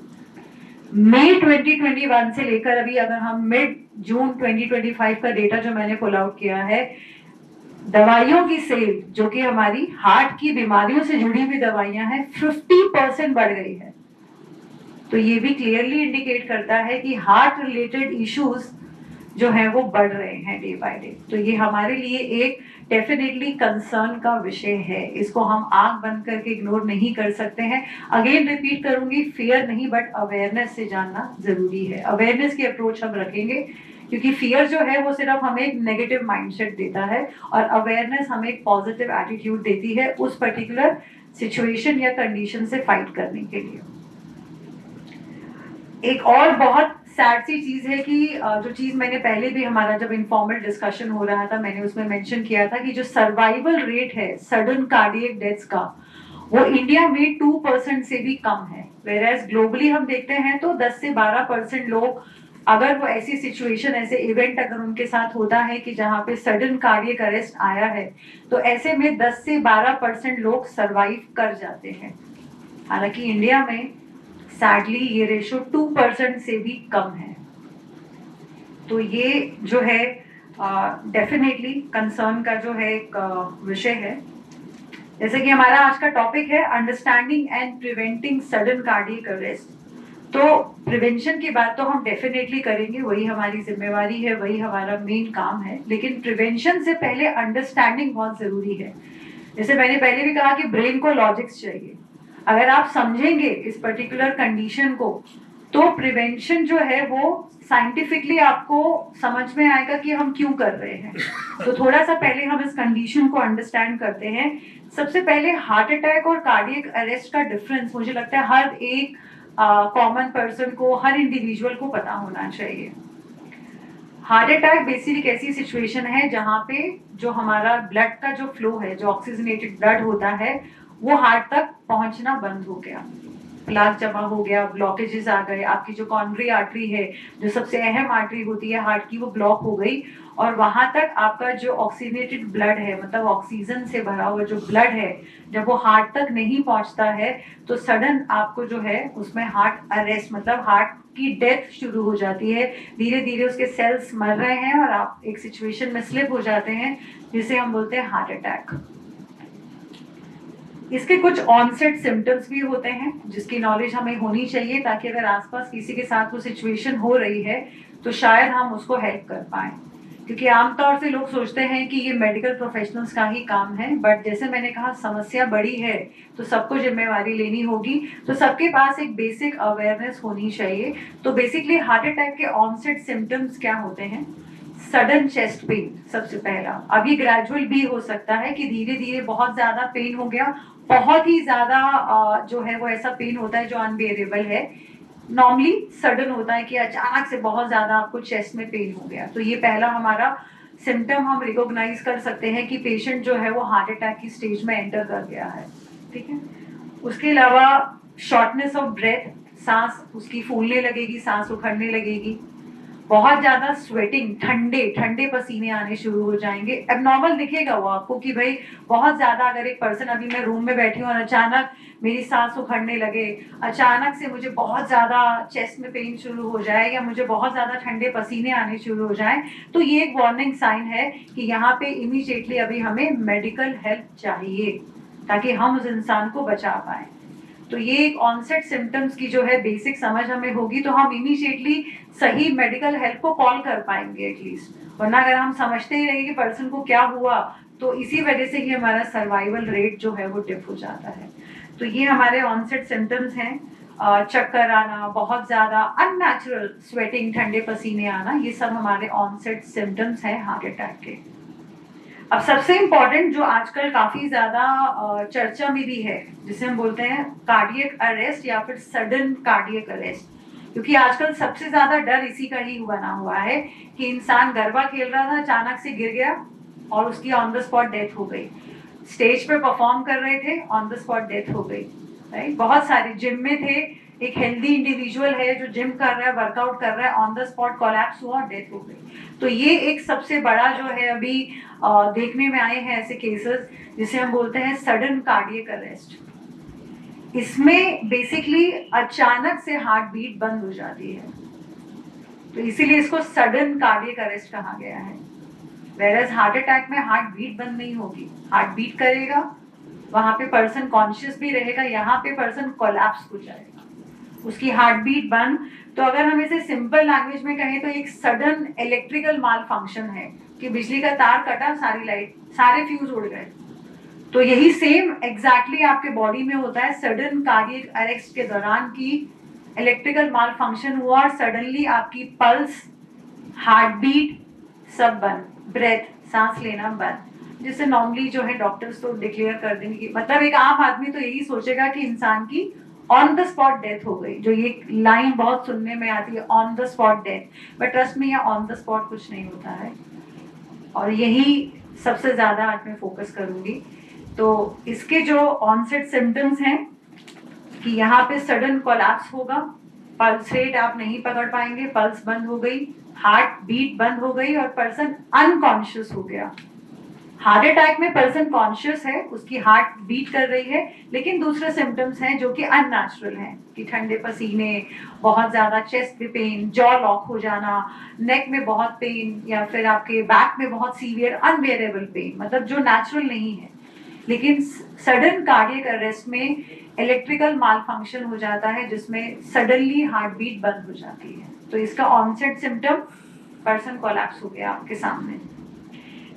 मई 2021 से लेकर अभी अगर हम मिड जून 2025 का डेटा जो मैंने पुल आउट किया है, दवाइयों की सेल जो कि हमारी हार्ट की बीमारियों से जुड़ी हुई दवाइयां हैं 50% बढ़ गई है। तो ये भी क्लियरली इंडिकेट करता है कि हार्ट रिलेटेड इश्यूज जो है वो बढ़ रहे हैं डे बाय डे। तो ये हमारे लिए एक डेफिनेटली कंसर्न का विषय है, इसको हम आंख बंद करके इग्नोर नहीं कर सकते हैं। अगेन रिपीट करूंगी, फियर नहीं बट अवेयरनेस से जानना जरूरी है। अवेयरनेस की अप्रोच हम रखेंगे क्योंकि फियर जो है वो सिर्फ हमें एक नेगेटिव माइंडसेट देता है और अवेयरनेस हमें एक पॉजिटिव एटीट्यूड देती है उस पर्टिकुलर सिचुएशन या कंडीशन से फाइट करने के लिए। एक और बहुत सैड सी चीज है कि जो चीज मैंने पहले भी हमारा जब इनफॉर्मल डिस्कशन हो रहा था मैंने उसमें मेंशन किया था कि जो सर्वाइवल रेट है सडन कार्डियक डेथ्स का, वो इंडिया में 2% से भी कम है। वेरएज ग्लोबली हम देखते हैं तो 10 से 12% लोग, अगर वो ऐसी सिचुएशन, ऐसे इवेंट अगर उनके साथ होता है कि जहाँ पे सडन कार्डियक अरेस्ट आया है, तो ऐसे में 10 से 12% लोग सरवाइव कर जाते हैं। हालांकि इंडिया में सैडली ये रेशो 2% से भी कम है। तो ये जो है डेफिनेटली कंसर्न का जो है एक विषय है। जैसे कि हमारा आज का टॉपिक है understanding and preventing sudden cardiac arrest. तो प्रिवेंशन की बात तो हम डेफिनेटली करेंगे, वही हमारी जिम्मेवारी है, वही हमारा मेन काम है। लेकिन प्रिवेंशन से पहले अंडरस्टैंडिंग बहुत जरूरी है। जैसे मैंने पहले भी कहा कि ब्रेन को लॉजिक्स चाहिए। अगर आप समझेंगे इस पर्टिकुलर कंडीशन को, तो प्रिवेंशन जो है वो साइंटिफिकली आपको समझ में आएगा कि हम क्यों कर रहे हैं। तो थोड़ा सा पहले हम इस कंडीशन को अंडरस्टैंड करते हैं। सबसे पहले हार्ट अटैक और कार्डियक अरेस्ट का डिफरेंस मुझे लगता है हर एक कॉमन पर्सन को, हर इंडिविजुअल को पता होना चाहिए। हार्ट अटैक बेसिकली एक ऐसी सिचुएशन है जहाँ पे जो हमारा ब्लड का जो फ्लो है, जो ऑक्सीजनेटेड ब्लड होता है, वो हार्ट तक पहुंचना बंद हो गया, प्लाक जमा हो गया, ब्लॉकेजेस आ गए, आपकी जो कॉर्नरी आर्टरी है, जो सबसे अहम आर्टरी होती है हार्ट की, वो ब्लॉक हो गई, और वहां तक आपका जो ऑक्सीजनेटेड ब्लड है, मतलब ऑक्सीजन से भरा हुआ जो ब्लड है, जब वो हार्ट तक नहीं पहुंचता है तो सडन आपको जो है उसमें हार्ट अरेस्ट, मतलब हार्ट की डेथ शुरू हो जाती है। धीरे धीरे उसके सेल्स मर रहे हैं और आप एक सिचुएशन में स्लिप हो जाते हैं जिसे हम बोलते हैं हार्ट अटैक। इसके कुछ ऑनसेट सिम्टम्स भी होते हैं जिसकी नॉलेज हमें होनी चाहिए, ताकि अगर आसपास किसी के साथ वो सिचुएशन हो रही है तो शायद हम उसको हेल्प कर पाए। क्योंकि आमतौर से लोग सोचते हैं कि ये मेडिकल प्रोफेशनल्स का ही काम है, बट जैसे मैंने कहा समस्या बड़ी है तो सबको जिम्मेवारी लेनी होगी। तो सबके पास एक बेसिक अवेयरनेस होनी चाहिए। तो बेसिकली हार्ट अटैक के ऑनसेट सिम्टम्स क्या होते हैं? सडन चेस्ट पेन सबसे पहला। अभी ग्रेजुअल भी हो सकता है कि धीरे धीरे बहुत ज्यादा पेन हो गया, बहुत ही ज्यादा जो है वो ऐसा पेन होता है जो अनबेरेबल है। नॉर्मली सडन होता है कि अचानक से बहुत ज्यादा आपको चेस्ट में पेन हो गया। तो ये पहला हमारा सिम्टम हम रिकॉग्नाइज कर सकते हैं कि पेशेंट जो है वो हार्ट अटैक की स्टेज में एंटर कर गया है। ठीक है। उसके अलावा शॉर्टनेस ऑफ ब्रेथ, सांस उसकी फूलने लगेगी, सांस उखड़ने लगेगी, बहुत ज्यादा स्वेटिंग, ठंडे पसीने आने शुरू हो जाएंगे। एबनॉर्मल दिखेगा वो आपको कि भाई बहुत ज्यादा, अगर एक पर्सन, अभी मैं रूम में बैठी हूँ और अचानक मेरी सांस उखड़ने लगे, अचानक से मुझे बहुत ज्यादा चेस्ट में पेन शुरू हो जाए, या मुझे बहुत ज्यादा ठंडे पसीने आने शुरू हो जाए, तो ये एक वार्निंग साइन है कि यहाँ पे इमीडिएटली अभी हमें मेडिकल हेल्प चाहिए ताकि हम उस इंसान को बचा पाए। तो ये एक ऑनसेट सिम्टम्स की जो है बेसिक समझ हमें होगी तो हम इमीडिएटली सही मेडिकल हेल्प को कॉल कर पाएंगे एटलीस्ट। वरना अगर हम समझते ही रहेंगे कि पर्सन को क्या हुआ, तो इसी वजह से ही हमारा सर्वाइवल रेट जो है वो डिप हो जाता है। तो ये हमारे ऑनसेट सिम्टम्स हैं। चक्कर आना, बहुत ज्यादा अननेचुरल स्वेटिंग, ठंडे पसीने आना, ये सब हमारे ऑनसेट सिम्टम्स हैं हार्ट अटैक के। अब सबसे इम्पोर्टेंट जो आजकल काफी ज्यादा चर्चा में भी है, जिसे हम बोलते हैं कार्डियक अरेस्ट या फिर सडन कार्डियक अरेस्ट। क्योंकि आजकल सबसे ज्यादा डर इसी का ही बना हुआ है कि इंसान गरबा खेल रहा था, अचानक से गिर गया और उसकी ऑन द स्पॉट डेथ हो गई। स्टेज पे परफॉर्म कर रहे थे, ऑन द स्पॉट डेथ हो गई। राइट, बहुत सारे जिम में थे, एक हेल्दी इंडिविजुअल है जो जिम कर रहा है, वर्कआउट कर रहा है, ऑन द स्पॉट कोलैप्स हुआ और डेथ हो गई। तो ये एक सबसे बड़ा जो है अभी देखने में आए हैं ऐसे केसेस, जिसे हम बोलते हैं सडन कार्डियक अरेस्ट। इसमें बेसिकली अचानक से हार्ट बीट बंद हो जाती है, तो इसीलिए इसको सडन कार्डियक अरेस्ट कहा गया है। वेरएज हार्ट अटैक में हार्ट बीट बंद नहीं होगी, हार्ट बीट करेगा, वहां पे पर्सन कॉन्शियस भी रहेगा, यहाँ पे पर्सन कोलैप्स हो जाएगा, उसकी हार्ट बीट बंद। तो अगर हम इसे सिंपल लैंग्वेज में कहें तो एक सडन इलेक्ट्रिकल माल फंक्शन है कि बिजली का तार कटा, सारी लाइट, सारे फ्यूज उड़ गए। तो यही सेम एग्जैक्टली आपके बॉडी में होता है सडन कार्डियक अरेस्ट के दौरान की इलेक्ट्रिकल माल फंक्शन हुआ और सडनली आपकी पल्स, हार्ट बीट सब बंद, ब्रेथ, सांस लेना बंद, जिसे नॉर्मली जो है डॉक्टर्स तो डिक्लेयर कर देंगे कि मतलब एक आम आदमी तो यही सोचेगा कि इंसान की ऑन द स्पॉट डेथ हो गई। जो ये लाइन बहुत सुनने में आती है, on the spot death, but trust में यहाँ ऑन द स्पॉट कुछ नहीं होता है। और यही सबसे ज्यादा आज मैं फोकस करूंगी तो इसके जो ऑनसेट सिम्टम्स हैं कि यहाँ पे सडन कोलैप्स होगा, पल्स रेट आप नहीं पकड़ पाएंगे, पल्स बंद हो गई, हार्ट बीट बंद हो गई और पर्सन अनकॉन्शियस हो गया। हार्ट अटैक में पर्सन कॉन्शियस है, उसकी हार्ट बीट कर रही है, लेकिन दूसरे सिम्टम्स हैं जो कि अननेचुरल हैं कि ठंडे पसीने, बहुत ज्यादा चेस्ट में पेन, जॉ लॉक हो जाना, नेक में बहुत पेन या फिर आपके बैक में बहुत सीवियर अनबेरेबल पेन, मतलब जो नेचुरल नहीं है। लेकिन सडन कार्डियक अरेस्ट में इलेक्ट्रिकल माल फंक्शन हो जाता है जिसमें सडनली हार्ट बीट बंद हो जाती है। तो इसका ऑनसेट सिम्टम पर्सन कोलैप्स हो गया आपके सामने।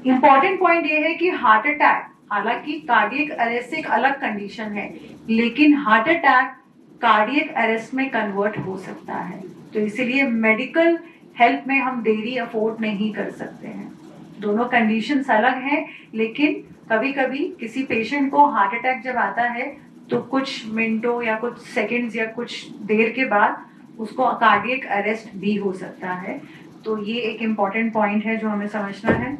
इंपॉर्टेंट पॉइंट ये है कि हार्ट अटैक, हालांकि कार्डियक अरेस्ट एक अलग कंडीशन है, लेकिन हार्ट अटैक कार्डियक अरेस्ट में कन्वर्ट हो सकता है। तो इसीलिए मेडिकल हेल्प में हम देरी अफोर्ड नहीं कर सकते हैं। दोनों कंडीशंस अलग हैं, लेकिन कभी कभी किसी पेशेंट को हार्ट अटैक जब आता है तो कुछ मिनटों या कुछ सेकंड्स या कुछ देर के बाद उसको कार्डियक अरेस्ट भी हो सकता है। तो ये एक इम्पॉर्टेंट पॉइंट है जो हमें समझना है।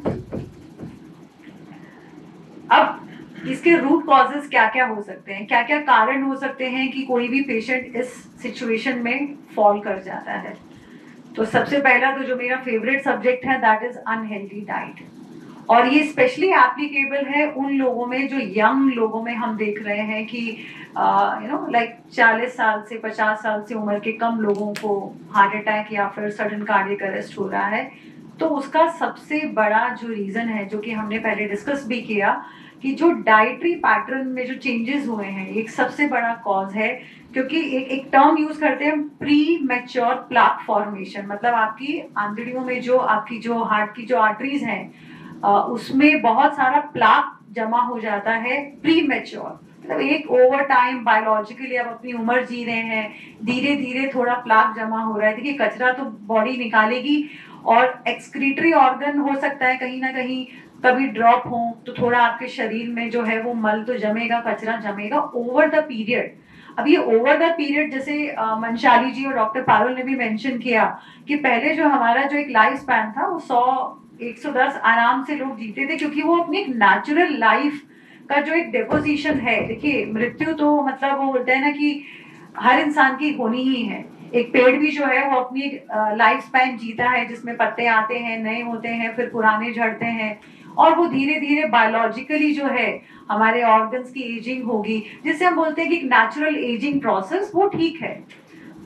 अब इसके रूट कॉजेस क्या क्या हो सकते हैं, क्या क्या कारण हो सकते हैं कि कोई भी पेशेंट इस सिचुएशन में फॉल कर जाता है। तो सबसे पहला तो जो मेरा फेवरेट सब्जेक्ट है दैट इज अनहेल्दी डाइट, और ये स्पेशली एप्लीकेबल है उन लोगों में जो यंग लोगों में हम देख रहे हैं कि लाइक 40 साल से 50 साल से उम्र के कम लोगों को हार्ट अटैक या फिर सडन कार्डियक अरेस्ट हो रहा है। तो उसका सबसे बड़ा जो रीजन है, जो कि हमने पहले डिस्कस भी किया, कि जो डाइटरी पैटर्न में जो चेंजेस हुए हैं, एक सबसे बड़ा कॉज है। क्योंकि एक टर्म यूज करते हैं प्री मैच्योर प्लाक फॉर्मेशन, मतलब आपकी आंतड़ियों में जो आपकी जो हार्ट की जो आर्टरीज हैं उसमें बहुत सारा प्लाक जमा हो जाता है प्री मैच्योर, मतलब एक ओवर टाइम बायोलॉजिकली आप अपनी उम्र जी रहे हैं, धीरे धीरे थोड़ा प्लाक जमा हो रहा है। देखिए कचरा तो बॉडी निकालेगी और एक्सक्रीटरी ऑर्गन हो सकता है कहीं ना कहीं कभी ड्रॉप हो तो थोड़ा आपके शरीर में जो है वो मल तो जमेगा, कचरा जमेगा ओवर द पीरियड। अब ये ओवर द पीरियड, जैसे मंशाली जी और डॉक्टर पारुल ने भी मेंशन किया कि पहले जो हमारा जो एक लाइफ स्पैन था वो 100-110 आराम से लोग जीते थे, क्योंकि वो अपनी एक नेचुरल लाइफ का जो एक डेपोजिशन है। देखिए मृत्यु तो मतलब वो बोलते हैं ना कि हर इंसान की होनी ही है। एक पेड़ भी जो है वो अपनी लाइफ स्पैन जीता है जिसमें पत्ते आते हैं, नए होते हैं, फिर पुराने झड़ते हैं, और वो धीरे धीरे बायोलॉजिकली जो है हमारे ऑर्गन्स की एजिंग होगी, जिससे हम बोलते हैं कि एक नेचुरल एजिंग प्रोसेस, वो ठीक है।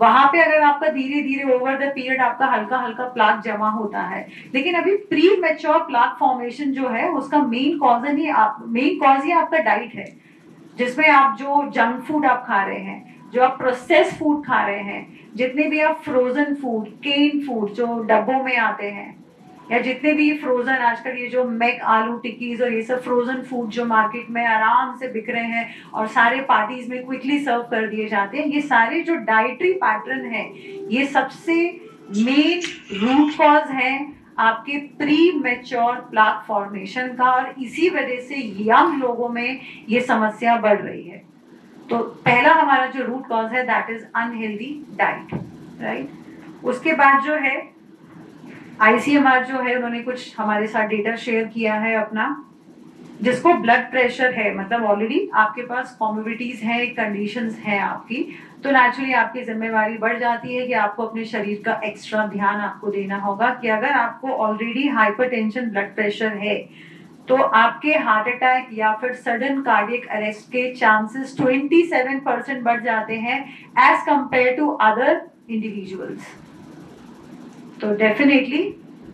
वहां पे अगर आपका धीरे धीरे ओवर द पीरियड आपका हल्का हल्का प्लाक जमा होता है, लेकिन अभी प्री मैच्योर प्लाक फॉर्मेशन जो है उसका मेन कॉज ही आपका डाइट है, जिसमें आप जो जंक फूड आप खा रहे हैं, जो आप प्रोसेस फूड खा रहे हैं, जितने भी आप फ्रोजन फूड, केन फूड जो डब्बों में आते हैं, या जितने भी फ्रोजन आजकल ये जो मैक आलू टिक्कीज और ये सब फ्रोजन फूड जो मार्केट में आराम से बिक रहे हैं और सारे पार्टीज में क्विकली सर्व कर दिए जाते हैं, ये सारे जो डाइटरी पैटर्न है ये सबसे मेन रूट कॉज है आपके प्री मैच्योर प्लाक फॉर्मेशन का, और इसी वजह से यंग लोगों में ये समस्या बढ़ रही है। तो पहला हमारा जो रूट कॉज है that is unhealthy diet, right. उसके बाद जो है ICMR जो है उन्होंने कुछ हमारे साथ डेटा शेयर किया है अपना, जिसको ब्लड प्रेशर है, मतलब ऑलरेडी आपके पास कॉमोर्बिडिटीज हैं, कंडीशंस हैं आपकी, तो नेचुरली आपकी जिम्मेवारी बढ़ जाती है कि आपको अपने शरीर का एक्स्ट्रा ध्यान आपको देना होगा कि अगर आपको ऑलरेडी हाइपरटेंशन ब्लड प्रेशर है तो आपके हार्ट अटैक या फिर सडन कार्डियक अरेस्ट के चांसेस 27% बढ़ जाते हैं as compare to other individuals. तो definitely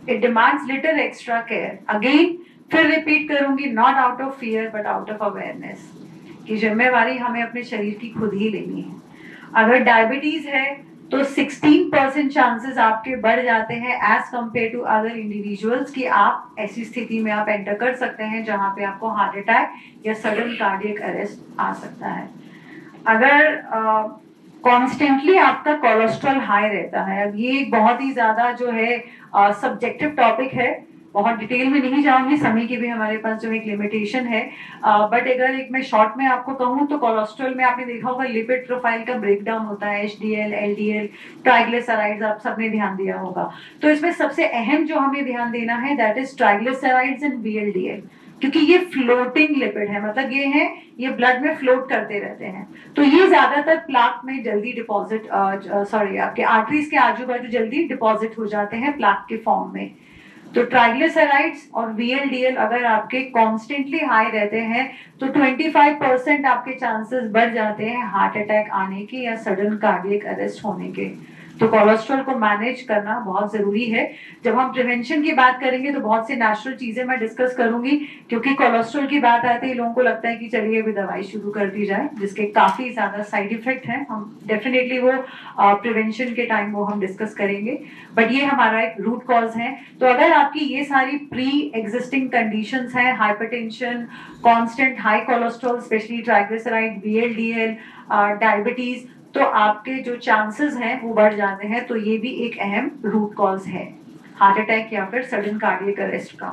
it demands little extra care. Again फिर रिपीट करूंगी, not out of fear but out of awareness, कि जिम्मेवारी हमें अपने शरीर की खुद ही लेनी है। अगर डायबिटीज है तो 16% चांसेस आपके बढ़ जाते हैं as compare to other individuals कि आप ऐसी स्थिति में आप एंटर कर सकते हैं जहां पे आपको हार्ट अटैक या सडन कार्डियक अरेस्ट आ सकता है। अगर कॉन्स्टेंटली आपका कोलेस्ट्रॉल हाई रहता है, अब ये एक बहुत ही ज्यादा जो है सब्जेक्टिव टॉपिक है, बहुत डिटेल में नहीं जाऊंगी, समय की भी हमारे पास जो एक लिमिटेशन है, बट अगर एक मैं शॉर्ट में आपको कहूँ तो कोलेस्ट्रॉल में आपने देखा होगा लिपिड प्रोफाइल का ब्रेकडाउन होता है, HDL, LDL, ट्राइग्लिसराइड्स, आप सबने ध्यान दिया होगा। तो इसमें सबसे अहम जो हमें ध्यान देना है that is triglycerides and VLDL। क्योंकि ये फ्लोटिंग लिपिड है, मतलब ये ब्लड में फ्लोट करते रहते हैं, तो ये ज्यादातर प्लाक में जल्दी डिपॉजिट आपके आर्टरीज के आजू बाजू जल्दी डिपॉजिट हो जाते हैं प्लाक के फॉर्म में। तो ट्राइग्लिसराइड्स और VLDL अगर आपके कॉन्स्टेंटली हाई रहते हैं तो 25% आपके चांसेस बढ़ जाते हैं हार्ट अटैक आने के या सडन कार्डियक अरेस्ट होने के। तो कोलेस्ट्रॉल को मैनेज करना बहुत जरूरी है। जब हम प्रिवेंशन की बात करेंगे तो बहुत सी नेचुरल चीजें मैं डिस्कस करूंगी, क्योंकि कोलेस्ट्रॉल की बात आती है लोगों को लगता है कि चलिए अभी दवाई शुरू कर दी जाए, जिसके काफी ज्यादा साइड इफेक्ट हैं। हम डेफिनेटली वो प्रिवेंशन के टाइम वो हम डिस्कस करेंगे, बट ये हमारा एक रूट कॉज है। तो अगर आपकी ये सारी प्री एग्जिस्टिंग कंडीशंस हैं, hypertension, constant high cholesterol, specially triglyceride, VLDL, diabetes, तो आपके जो चांसेस हैं वो बढ़ जाते हैं। तो ये भी एक अहम रूट कॉज है हार्ट अटैक या फिर सडन कार्डियक अरेस्ट का।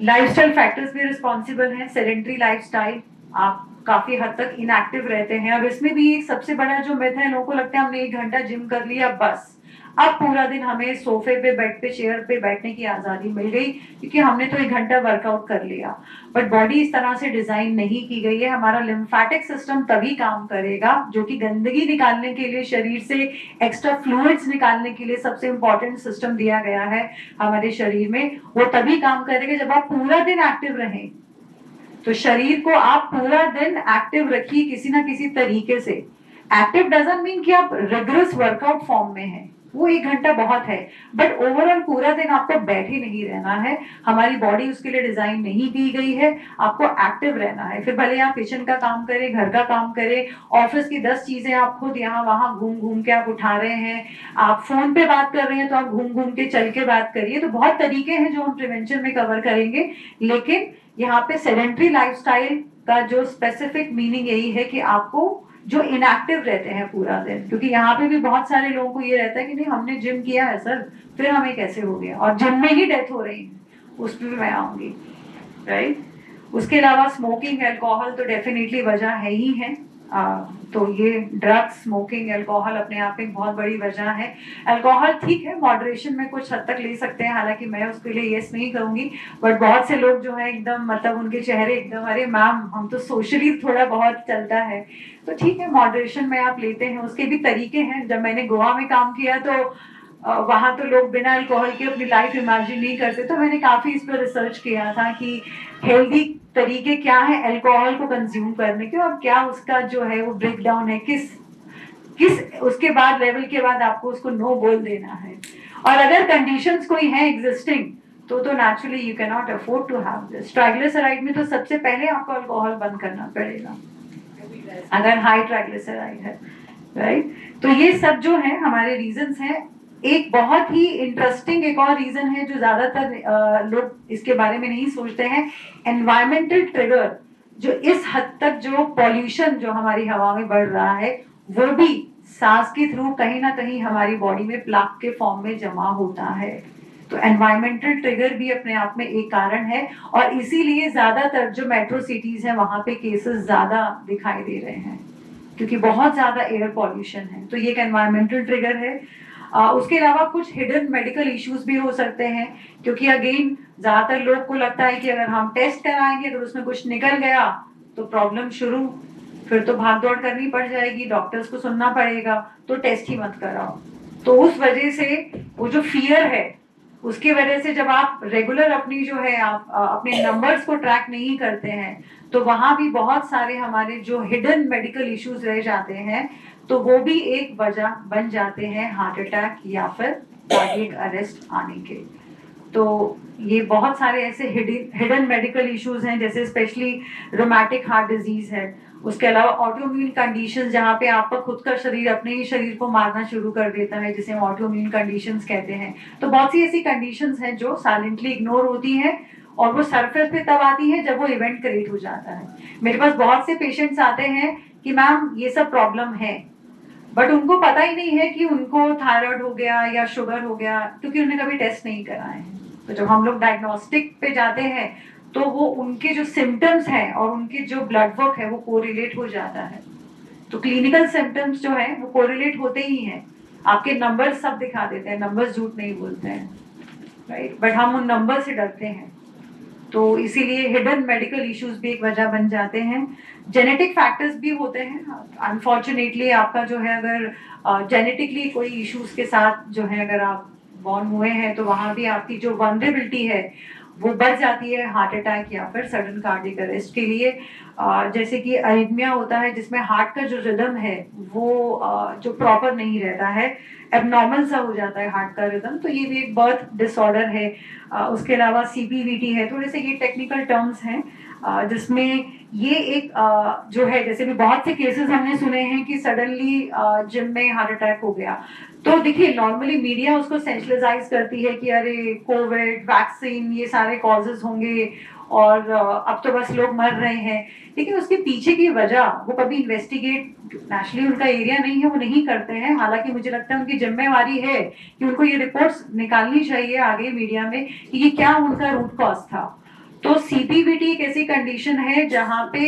लाइफस्टाइल फैक्टर्स भी रिस्पॉन्सिबल हैं। सेडेंटरी लाइफस्टाइल, आप काफी हद तक इनएक्टिव रहते हैं। अब इसमें भी एक सबसे बड़ा जो मिथ है, लोगों को लगता है हमने 1 घंटा जिम कर लिया बस, अब पूरा दिन हमें सोफे पे, बेड पे, चेयर पे बैठने की आजादी मिल गई क्योंकि हमने तो 1 घंटा वर्कआउट कर लिया। बट बॉडी इस तरह से डिजाइन नहीं की गई है। हमारा लिम्फेटिक सिस्टम तभी काम करेगा, जो कि गंदगी निकालने के लिए, शरीर से एक्स्ट्रा फ्लूइड्स निकालने के लिए सबसे इंपॉर्टेंट सिस्टम दिया गया है हमारे शरीर में, वो तभी काम करेगा जब आप पूरा दिन एक्टिव रहें। तो शरीर को आप पूरा दिन एक्टिव रखिए किसी ना किसी तरीके से। एक्टिव डजंट मीन कि आप रिगरस वर्कआउट फॉर्म में हैं, वो 1 घंटा बहुत है, बट ओवरऑल पूरा दिन आपको बैठे नहीं रहना है। हमारी बॉडी उसके लिए डिजाइन नहीं की गई है, आपको एक्टिव रहना है। फिर भले आप किचन का काम करें, घर का काम करें, ऑफिस की 10 चीजें आप खुद यहाँ वहां घूम घूम के आप उठा रहे हैं, आप फोन पे बात कर रहे हैं तो आप घूम घूम के चल के बात करिए। तो बहुत तरीके हैं जो हम प्रिवेंशन में कवर करेंगे, लेकिन यहाँ पे सेडेंटरी लाइफस्टाइल का जो स्पेसिफिक मीनिंग यही है कि आपको जो इनएक्टिव रहते हैं पूरा दिन, क्योंकि यहाँ पे भी बहुत सारे लोगों को ये रहता है कि नहीं हमने जिम किया है सर, फिर हमें कैसे हो गया, और जिम में ही डेथ हो रही है, उस पर भी मैं आऊंगी, राइट। उसके अलावा स्मोकिंग, अल्कोहल तो डेफिनेटली वजह है ही है। तो ये ड्रग्स, स्मोकिंग, अल्कोहल अपने आप में बहुत बड़ी वजह है। अल्कोहल ठीक है, मॉडरेशन में कुछ हद तक ले सकते हैं, हालांकि मैं उसके लिए यस नहीं कहूंगी, बट बहुत से लोग जो है एकदम मतलब उनके चेहरे एकदम अरे मैम हम तो सोशली थोड़ा बहुत चलता है, तो ठीक है मॉडरेशन में आप लेते हैं। उसके भी तरीके हैं। जब मैंने गोवा में काम किया तो वहां तो लोग बिना अल्कोहल के अपनी लाइफ इमेजिन नहीं करते, तो मैंने काफी इस पर रिसर्च किया था कि हेल्दी तरीके क्या है अल्कोहल को कंज्यूम करने के, और क्या उसका जो है वो ब्रेक डाउन है, किस उसके बाद लेवल के बाद आपको उसको नो बोल देना है। और अगर कंडीशंस कोई है एग्जिस्टिंग तो naturally you can not afford to have this. Triglyceride में तो सबसे पहले आपको अल्कोहल बंद करना पड़ेगा अगर हाई ट्राइग्लिसराइड है, राइट। तो ये सब जो है हमारे रीजंस हैं। एक बहुत ही इंटरेस्टिंग एक और रीजन है जो ज्यादातर लोग इसके बारे में नहीं सोचते हैं, एनवायरमेंटल ट्रिगर। जो इस हद तक जो पॉल्यूशन जो हमारी हवा में बढ़ रहा है, वो भी सांस के थ्रू कहीं ना कहीं हमारी बॉडी में प्लाक के फॉर्म में जमा होता है। तो एनवायरमेंटल ट्रिगर भी अपने आप में एक कारण है, और इसीलिए ज्यादातर जो मेट्रो सिटीज हैं वहां पे केसेस ज्यादा दिखाई दे रहे हैं, क्योंकि बहुत ज्यादा एयर पॉल्यूशन है। तो ये एक एनवायरमेंटल ट्रिगर है। उसके अलावा कुछ हिडन मेडिकल इश्यूज भी हो सकते हैं, क्योंकि अगेन ज्यादातर लोग को लगता है कि अगर हम टेस्ट कराएंगे तो उसमें कुछ निकल गया तो प्रॉब्लम शुरू, फिर तो भाग दौड़ करनी पड़ जाएगी, डॉक्टर्स को सुनना पड़ेगा, तो टेस्ट ही मत कराओ। तो उस वजह से वो जो फियर है, उसकी वजह से जब आप रेगुलर अपनी जो है आप अपने नंबर्स को ट्रैक नहीं करते हैं, तो वहां भी बहुत सारे हमारे जो हिडन मेडिकल इश्यूज रह जाते हैं, तो वो भी एक वजह बन जाते हैं हार्ट अटैक या फिर कार्डियक अरेस्ट आने के। तो ये बहुत सारे ऐसे हिडन मेडिकल इश्यूज हैं, जैसे स्पेशली रोमैटिक हार्ट डिजीज है। उसके अलावा ऑटोइम्यून कंडीशंस, जहाँ पे आपका खुद का शरीर अपने ही शरीर को मारना शुरू कर देता है, जिसे हम ऑटोइम्यून कंडीशंस कहते हैं। तो बहुत सी ऐसी कंडीशंस हैं जो साइलेंटली इग्नोर होती हैं, और वो सरफेस पे तब आती है जब वो इवेंट क्रिएट हो जाता है। मेरे पास बहुत से पेशेंट्स आते हैं कि मैम ये सब प्रॉब्लम है, बट उनको पता ही नहीं है कि उनको थायराइड हो गया या शुगर हो गया, क्योंकि उन्होंने कभी टेस्ट नहीं कराए हैं। तो जब हम लोग डायग्नोस्टिक पे जाते हैं तो वो उनके जो सिम्टम्स हैं और उनके जो ब्लड वर्क है वो कोरिलेट हो जाता है। तो क्लिनिकल सिम्टम्स जो है वो कोरिलेट होते ही हैं, आपके नंबर्स सब दिखा देते हैं, नंबर्स झूठ नहीं बोलते हैं, राइट। बट हम उन नंबर से डरते हैं। तो इसीलिए हिडन मेडिकल इश्यूज भी एक वजह बन जाते हैं। जेनेटिक फैक्टर्स भी होते हैं। अनफॉर्चुनेटली आपका जो है अगर जेनेटिकली कोई इश्यूज के साथ जो है अगर आप बॉर्न हुए हैं तो वहाँ भी आपकी जो वनरेबिलिटी है वो बढ़ जाती है हार्ट अटैक या फिर सडन कार्डियक अरेस्ट के लिए। जैसे कि अरिथमिया होता है जिसमें हार्ट का जो रिदम है वो जो प्रॉपर नहीं रहता है, एबनॉर्मल सा हो जाता है हार्ट का रिदम, तो ये भी एक बर्थ डिसऑर्डर है। उसके अलावा सीपीवीटी है, थोड़े से ये टेक्निकल टर्म्स हैं जिसमें ये एक जो है जैसे भी बहुत से केसेस हमने सुने हैं कि सडनली जिम में हार्ट अटैक हो गया। तो देखिए नॉर्मली मीडिया उसको सेंशलाइज करती है कि अरे कोविड वैक्सीन ये सारे कॉजेज होंगे और अब तो बस लोग मर रहे हैं, लेकिन उसके पीछे की वजह वो कभी इन्वेस्टिगेट, नेशनली उनका एरिया नहीं है, वो नहीं करते हैं। हालांकि मुझे लगता है उनकी जिम्मेवारी है कि उनको ये रिपोर्ट्स निकालनी चाहिए आगे मीडिया में कि ये क्या उनका रूट कॉज था। तो सीपीवीटी एक ऐसी कंडीशन है जहाँ पे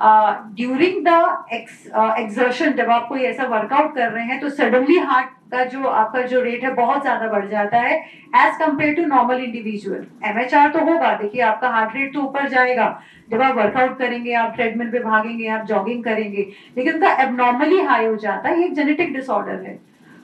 ड्यूरिंग द एक्सर्शन, जब आप कोई ऐसा वर्कआउट कर रहे हैं तो सडनली हार्ट का जो आपका जो रेट है बहुत ज्यादा बढ़ जाता है as compare to normal individual. MHR तो होगा, देखिए आपका हार्ट रेट तो ऊपर जाएगा जब आप वर्कआउट करेंगे, आप ट्रेडमिल पे भागेंगे, आप जॉगिंग करेंगे, लेकिन उनका एबनॉर्मली हाई हो जाता है। ये एक जेनेटिक डिसऑर्डर है।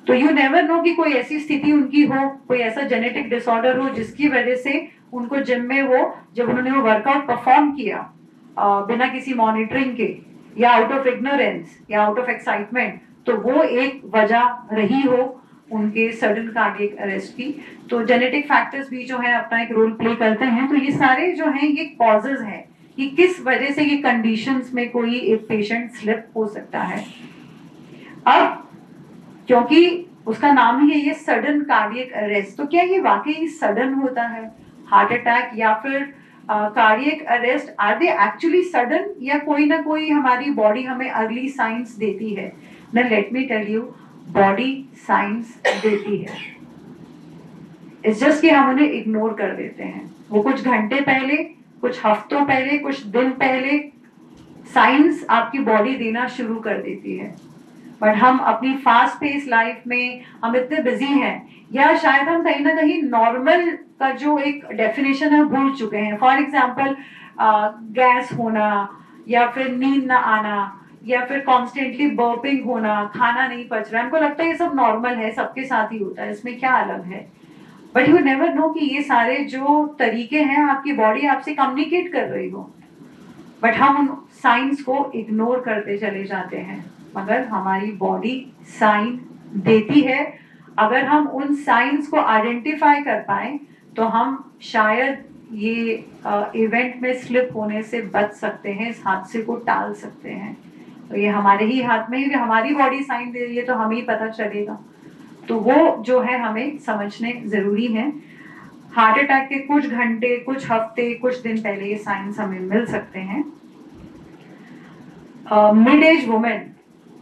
तो यू नेवर नो कि कोई ऐसी स्थिति उनकी हो, कोई ऐसा जेनेटिक डिसऑर्डर हो जिसकी वजह से उनको जिम में वो जब उन्होंने वो वर्कआउट परफॉर्म किया बिना किसी मॉनिटरिंग के या आउट ऑफ इग्नोरेंस या आउट ऑफ एक्साइटमेंट, तो वो एक वजह रही हो उनके सडन कार्डियक अरेस्ट की। तो जेनेटिक फैक्टर्स भी जो है अपना एक रोल प्ले करते हैं। तो ये सारे जो हैं ये कॉजेज हैं कि किस वजह से ये कंडीशंस में कोई एक पेशेंट स्लिप हो सकता है। अब क्योंकि उसका नाम ही है ये सडन कार्डियक अरेस्ट, तो क्या ये वाकई सडन होता है हार्ट अटैक या फिर cardiac arrest? Are they actually sudden या कोई ना कोई हमारी बॉडी हमें अर्ली साइंस देती है? ना let me tell you, body science देती है, इट्स जस्ट कि हम उन्हें इग्नोर कर देते हैं। वो कुछ घंटे पहले, कुछ हफ्तों पहले, कुछ दिन पहले साइंस आपकी बॉडी देना शुरू कर देती है, बट हम अपनी फास्ट पेस लाइफ में हम इतने बिजी हैं या शायद हम कहीं ना कहीं नॉर्मल का जो एक डेफिनेशन है भूल चुके हैं। फॉर एग्जाम्पल गैस होना या फिर नींद ना आना या फिर कॉन्स्टेंटली बर्पिंग होना, खाना नहीं पच रहा है, हमको लगता है ये सब नॉर्मल है, सबके साथ ही होता है, इसमें क्या अलग है। बट यू नेवर नो कि ये सारे जो तरीके हैं आपकी बॉडी आपसे कम्युनिकेट कर रही हो, बट हम उन साइंस को इग्नोर करते चले जाते हैं। मगर हमारी बॉडी साइन देती है, अगर हम उन साइंस को आइडेंटिफाई कर पाए तो हम शायद ये इवेंट में स्लिप होने से बच सकते हैं, इस हादसे को टाल सकते हैं। तो ये हमारे ही हाथ में है कि हमारी बॉडी साइन दे रही है तो हमें ही पता चलेगा। तो वो जो है हमें समझने जरूरी है। हार्ट अटैक के कुछ घंटे, कुछ हफ्ते, कुछ दिन पहले ये साइंस हमें मिल सकते हैं। मिड एज वुमेन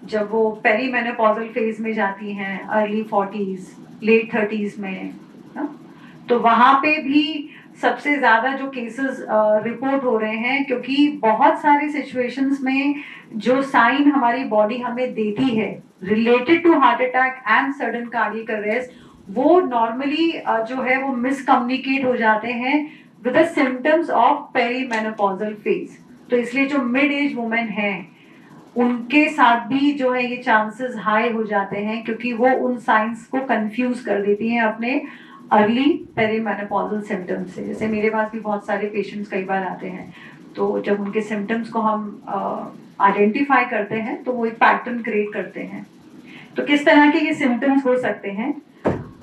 जब वो पेरी मेनोपॉजल फेज में जाती हैं, अर्ली 40s लेट 30s में ना, तो वहां पे भी सबसे ज्यादा जो केसेस रिपोर्ट हो रहे हैं, क्योंकि बहुत सारी सिचुएशंस में जो साइन हमारी बॉडी हमें देती है related to heart attack and sudden cardiac arrest, वो नॉर्मली जो है वो मिसकम्युनिकेट हो जाते हैं with the symptoms of perimenopausal phase. तो इसलिए जो मिड एज वुमेन है उनके साथ भी जो है ये चांसेस हाई हो जाते हैं, क्योंकि वो उन साइंस को कंफ्यूज कर देती हैं अपने अर्ली पेरीमेनोपॉजल सिम्टम्स से। जैसे मेरे पास भी बहुत सारे पेशेंट्स कई बार आते हैं, तो जब उनके सिम्टम्स को हम आइडेंटिफाई करते हैं तो वो एक पैटर्न क्रिएट करते हैं। तो किस तरह के ये सिम्टम्स हो सकते हैं?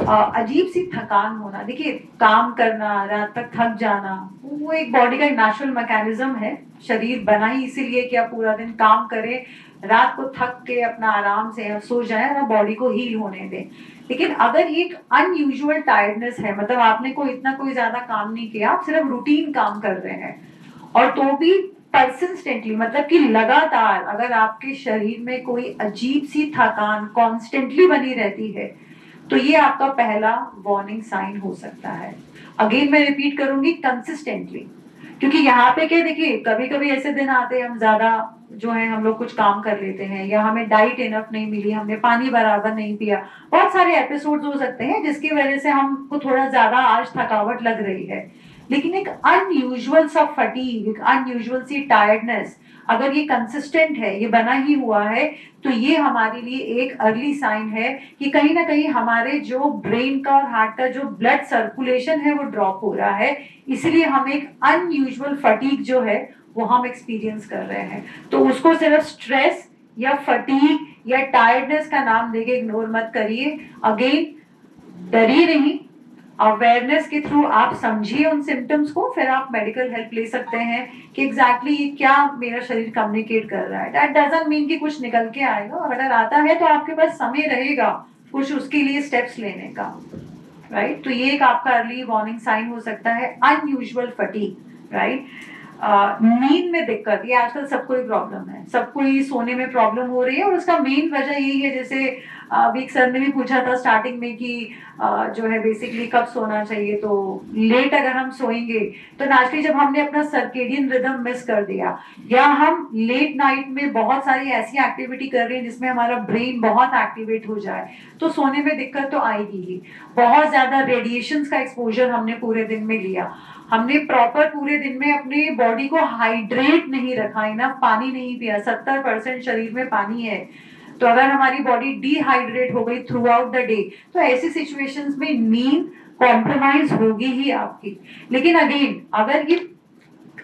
अजीब सी थकान होना, देखिए काम करना, रात तक थक जाना, वो एक बॉडी का एक नेचुरल मैकेनिज्म है। शरीर बना ही इसीलिए कि आप पूरा दिन काम करें, रात को थक के अपना आराम से सो जाए और बॉडी को हील होने दें। लेकिन अगर ये एक अनयूजुअल टायर्डनेस है, मतलब आपने कोई इतना कोई ज्यादा काम नहीं किया, आप सिर्फ रूटीन काम कर रहे हैं और तो भी परसिस्टेंटली, मतलब कि लगातार अगर आपके शरीर में कोई अजीब सी थकान कॉन्स्टेंटली बनी रहती है, तो ये आपका पहला वार्निंग साइन हो सकता है। अगेन मैं रिपीट करूंगी, कंसिस्टेंटली, क्योंकि यहाँ पे क्या देखिए कभी कभी ऐसे दिन आते हैं हम ज्यादा जो है हम लोग कुछ काम कर लेते हैं या हमें डाइट इनफ नहीं मिली, हमने पानी बराबर नहीं पिया, बहुत सारे एपिसोड्स हो सकते हैं जिसकी वजह से हमको थोड़ा ज्यादा आज थकावट लग रही है। लेकिन एक अनयूजुअल सा फटीग, एक अनयूजुअल सी टायर्डनेस अगर ये कंसिस्टेंट है, ये बना ही हुआ है, तो ये हमारे लिए एक अर्ली साइन है कि कहीं ना कहीं हमारे जो ब्रेन का और हार्ट का जो ब्लड सर्कुलेशन है वो ड्रॉप हो रहा है, इसलिए हम एक अनयूजुअल फटीग जो है वो हम एक्सपीरियंस कर रहे हैं। तो उसको सिर्फ स्ट्रेस या फटीग या टायर्डनेस का नाम देके इग्नोर मत करिए। अगेन, डरिए नहीं, अवेयरनेस के थ्रू आप समझिए उन सिम्टम्स को, फिर आप मेडिकल हेल्प ले सकते हैं कि एग्जैक्टली क्या मेरा शरीर कम्युनिकेट कर रहा है। दैट डजंट मीन कि कुछ निकल के आएगा, और अगर आता है तो आपके पास समय रहेगा कुछ उसके लिए स्टेप्स लेने का, राइट। तो ये एक आपका अर्ली वार्निंग साइन हो सकता है, अनयूजुअल फटीग, राइट। नींद में दिक्कत, ये आजकल सबको ही प्रॉब्लम है, सबको ही सोने में प्रॉब्लम हो रही है, और उसका मेन वजह यही है, जैसे वीक सर ने भी पूछा था स्टार्टिंग में कि जो है बेसिकली कब सोना चाहिए। तो लेट अगर हम सोएंगे तो नेचुरली जब हमने अपना सर्केडियन रिदम मिस कर दिया, या हम लेट नाइट में बहुत सारी ऐसी एक्टिविटी कर रहे हैं जिसमें हमारा ब्रेन बहुत एक्टिवेट हो जाए, तो सोने में दिक्कत तो आएगी ही। बहुत ज्यादा रेडिएशंस का एक्सपोजर हमने पूरे दिन में लिया, हमने प्रॉपर पूरे दिन में अपने बॉडी को हाइड्रेट नहीं रखा, इनफ पानी नहीं पिया, 70% शरीर में पानी है, तो अगर हमारी बॉडी डिहाइड्रेट हो गई थ्रू आउट द डे, तो ऐसी सिचुएशंस में नींद कॉम्प्रोमाइज होगी ही आपकी। लेकिन अगेन, अगर ये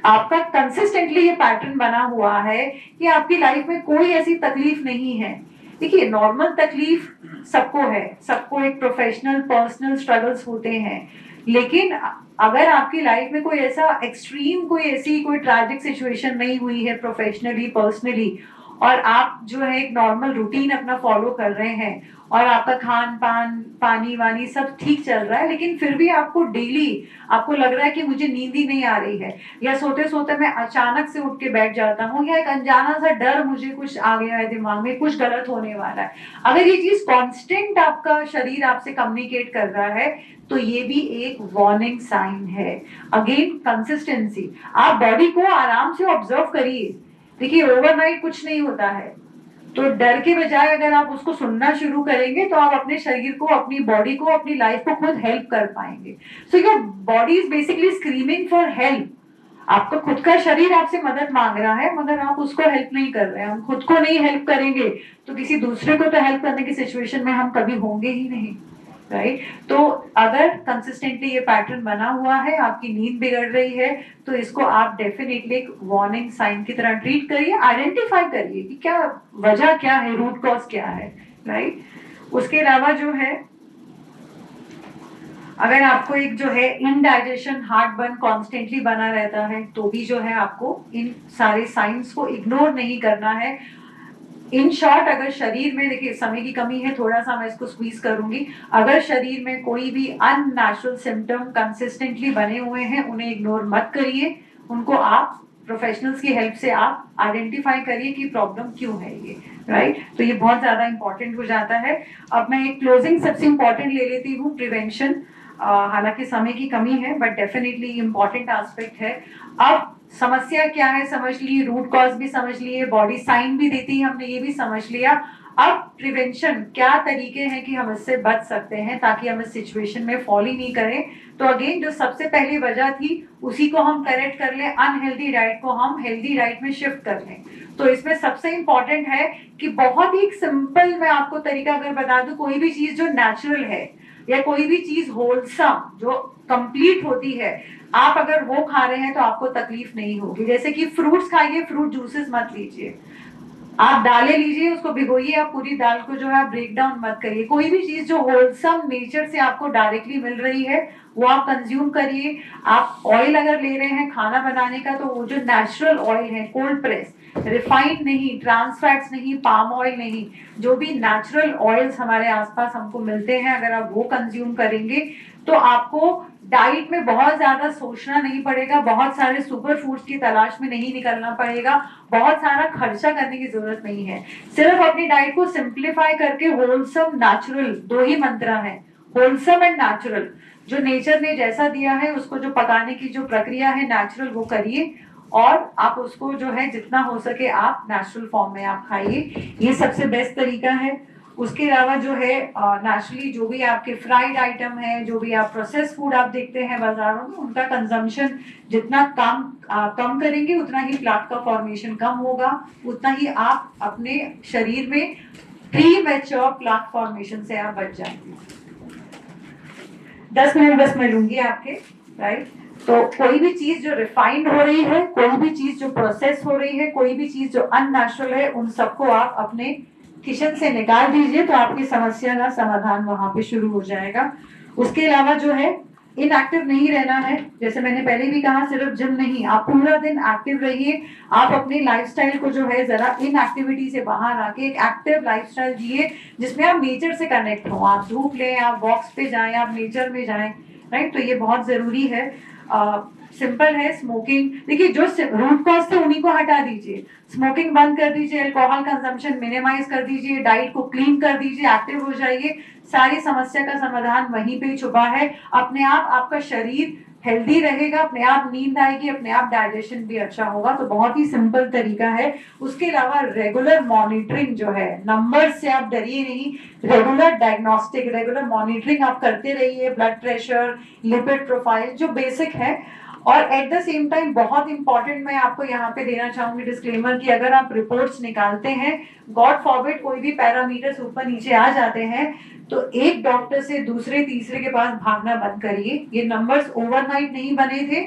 आपका कंसिस्टेंटली ये पैटर्न बना हुआ है कि आपकी लाइफ में कोई ऐसी तकलीफ नहीं है, देखिए नॉर्मल तकलीफ सबको है, सबको एक प्रोफेशनल पर्सनल स्ट्रगल्स होते हैं, लेकिन अगर आपकी लाइफ में कोई ऐसा एक्सट्रीम, कोई ऐसी कोई ट्रैजिक सिचुएशन नहीं हुई है प्रोफेशनली पर्सनली, और आप जो है एक नॉर्मल रूटीन अपना फॉलो कर रहे हैं, और आपका खान पान पानी वानी सब ठीक चल रहा है, लेकिन फिर भी आपको डेली आपको लग रहा है कि मुझे नींद ही नहीं आ रही है, या सोते सोते मैं अचानक से उठ के बैठ जाता हूँ, या एक अनजाना सा डर मुझे कुछ आ गया है दिमाग में, कुछ गलत होने वाला है, अगर ये चीज कांस्टेंट आपका शरीर आपसे कम्युनिकेट कर रहा है, तो ये भी एक वार्निंग साइन है। अगेन, कंसिस्टेंसी, आप बॉडी को आराम से ऑब्जर्व करिए। देखिए ओवरनाइट कुछ नहीं होता है, तो डर के बजाय अगर आप उसको सुनना शुरू करेंगे तो आप अपने शरीर को, अपनी बॉडी को, अपनी लाइफ को खुद हेल्प कर पाएंगे। So your body is basically screaming for help. आपका खुद का शरीर आपसे मदद मांग रहा है, मगर आप उसको हेल्प नहीं कर रहे हैं। हम खुद को नहीं हेल्प करेंगे तो किसी दूसरे को तो हेल्प करने की सिचुएशन में हम कभी होंगे ही नहीं, राइट। तो अगर कंसिस्टेंटली ये पैटर्न बना हुआ है, आपकी नींद बिगड़ रही है, तो इसको आप डेफिनेटली एक वार्निंग साइन की तरह ट्रीट करिए, आइडेंटिफाई करिए कि क्या वजह क्या है, रूट कॉज क्या है, राइट। उसके अलावा जो है, अगर आपको एक जो है इनडाइजेशन, हार्ट बर्न कॉन्स्टेंटली बना रहता है, तो भी जो है आपको इन सारे साइंस को इग्नोर नहीं करना है। इन शॉर्ट, अगर शरीर में, देखिए समय की कमी है, थोड़ा सा मैं इसको स्क्वीज करूंगी, अगर शरीर में कोई भी अननेचुरल सिम्टम कंसिस्टेंटली बने हुए हैं, उन्हें इग्नोर मत करिए, उनको आप प्रोफेशनल्स की हेल्प से आप आइडेंटिफाई करिए कि प्रॉब्लम क्यों है ये, राइट। तो ये बहुत ज्यादा इंपॉर्टेंट हो जाता है। अब मैं एक क्लोजिंग सबसे इंपॉर्टेंट ले लेती हूँ, प्रिवेंशन। हालांकि समय की कमी है, बट डेफिनेटली इंपॉर्टेंट एस्पेक्ट है। अब समस्या क्या है समझ ली, रूट कॉज भी समझ लिए, बॉडी साइन भी देती है हमने, ये भी समझ लिया। अब प्रिवेंशन, क्या तरीके हैं कि हम इससे बच सकते हैं ताकि हम इस सिचुएशन में फॉल ही नहीं करें। तो अगेन, जो सबसे पहली वजह थी उसी को हम करेक्ट कर लें, अनहेल्दी डाइट को हम हेल्दी डाइट में शिफ्ट कर लें। तो इसमें सबसे इंपॉर्टेंट है कि बहुत ही सिंपल मैं आपको तरीका अगर बता दूं, कोई भी चीज जो नेचुरल है या कोई भी चीज होलसम जो कंप्लीट होती है, आप अगर वो खा रहे हैं तो आपको तकलीफ नहीं होगी। जैसे कि फ्रूट्स खाइए, फ्रूट जूसेस मत लीजिए। आप दालें लीजिए, उसको भिगोइए, आप पूरी दाल को जो है ब्रेक डाउन मत करिए। कोई भी चीज जो होलसम नेचर से आपको डायरेक्टली मिल रही है वो आप कंज्यूम करिए। आप ऑयल अगर ले रहे हैं खाना बनाने का, तो वो जो नेचुरल ऑयल है, कोल्ड प्रेस, रिफाइंड नहीं, ट्रांस फैट्स नहीं, पाम ऑयल नहीं, जो भी नेचुरल ऑयल्स हमारे आसपास हमको मिलते हैं, अगर आप वो कंज्यूम करेंगे तो आपको डाइट में बहुत ज्यादा सोचना नहीं पड़ेगा, बहुत सारे सुपर फूड्स की तलाश में नहीं निकलना पड़ेगा, बहुत सारा खर्चा करने की जरूरत नहीं है। सिर्फ अपनी डाइट को सिंप्लीफाई करके होलसम नेचुरल, दो ही मंत्र है, होलसम एंड नेचुरल। जो नेचर ने जैसा दिया है उसको, जो पकाने की जो प्रक्रिया है नेचुरल, वो करिए, और आप उसको जो है जितना हो सके आप नेचुरल फॉर्म में आप खाइए। ये सबसे बेस्ट तरीका है। उसके अलावा जो है नेचुरली जो भी आपके फ्राइड आइटम है, जो भी आप प्रोसेस फूड आप देखते हैं बाजारों में, उनका कंजम्पशन जितना कम करेंगे उतना ही प्लाक का फॉर्मेशन कम होगा, उतना ही आप अपने शरीर में प्री मैच्योर प्लाक फॉर्मेशन से आप बच जाएंगे। 10 मिनट बस मैं लूंगी आपके, राइट। तो कोई भी चीज जो रिफाइंड हो रही है, कोई भी चीज जो प्रोसेस हो रही है, कोई भी चीज जो अननेचुरल है, उन सबको आप अपने किचन से निकाल दीजिए, तो आपकी समस्या का समाधान वहां पे शुरू हो जाएगा। उसके अलावा जो है इनएक्टिव नहीं रहना है, जैसे मैंने पहले भी कहा, सिर्फ जिम नहीं, आप पूरा दिन एक्टिव रहिए। आप अपने लाइफस्टाइल को जो है जरा इनएक्टिविटी से बाहर आके एक एक्टिव लाइफस्टाइल जिए, जिसमें आप नेचर से कनेक्ट हो, आप धूप लें, आप वॉक्स पे जाएं, आप नेचर में जाएं, राइट। तो ये बहुत जरूरी है। सिंपल है। स्मोकिंग, देखिए जो रूट कॉज थे उन्हीं को हटा दीजिए, स्मोकिंग बंद कर दीजिए, अल्कोहल कंजम्पशन मिनिमाइज कर दीजिए, डाइट को क्लीन कर दीजिए, एक्टिव हो जाइए, सारी समस्या का समाधान वहीं पे छुपा है। अपने आप आपका शरीर हेल्दी रहेगा, अपने आप नींद आएगी, अपने आप डाइजेशन भी अच्छा होगा। तो बहुत ही सिंपल तरीका है। उसके अलावा रेगुलर मॉनिटरिंग जो है, नंबर से आप डरिए नहीं, रेगुलर डायग्नोस्टिक, रेगुलर मॉनिटरिंग आप करते रहिए, ब्लड प्रेशर, लिपिड प्रोफाइल जो बेसिक है। और एट द सेम टाइम बहुत इंपॉर्टेंट मैं आपको यहाँ पे देना चाहूंगी डिस्क्लेमर कि अगर आप रिपोर्ट्स निकालते हैं, गॉड फॉरबिड कोई भी पैरामीटर्स ऊपर नीचे आ जाते हैं, तो एक डॉक्टर से दूसरे तीसरे के पास भागना बंद करिए। ये नंबर्स ओवरनाइट नहीं बने थे,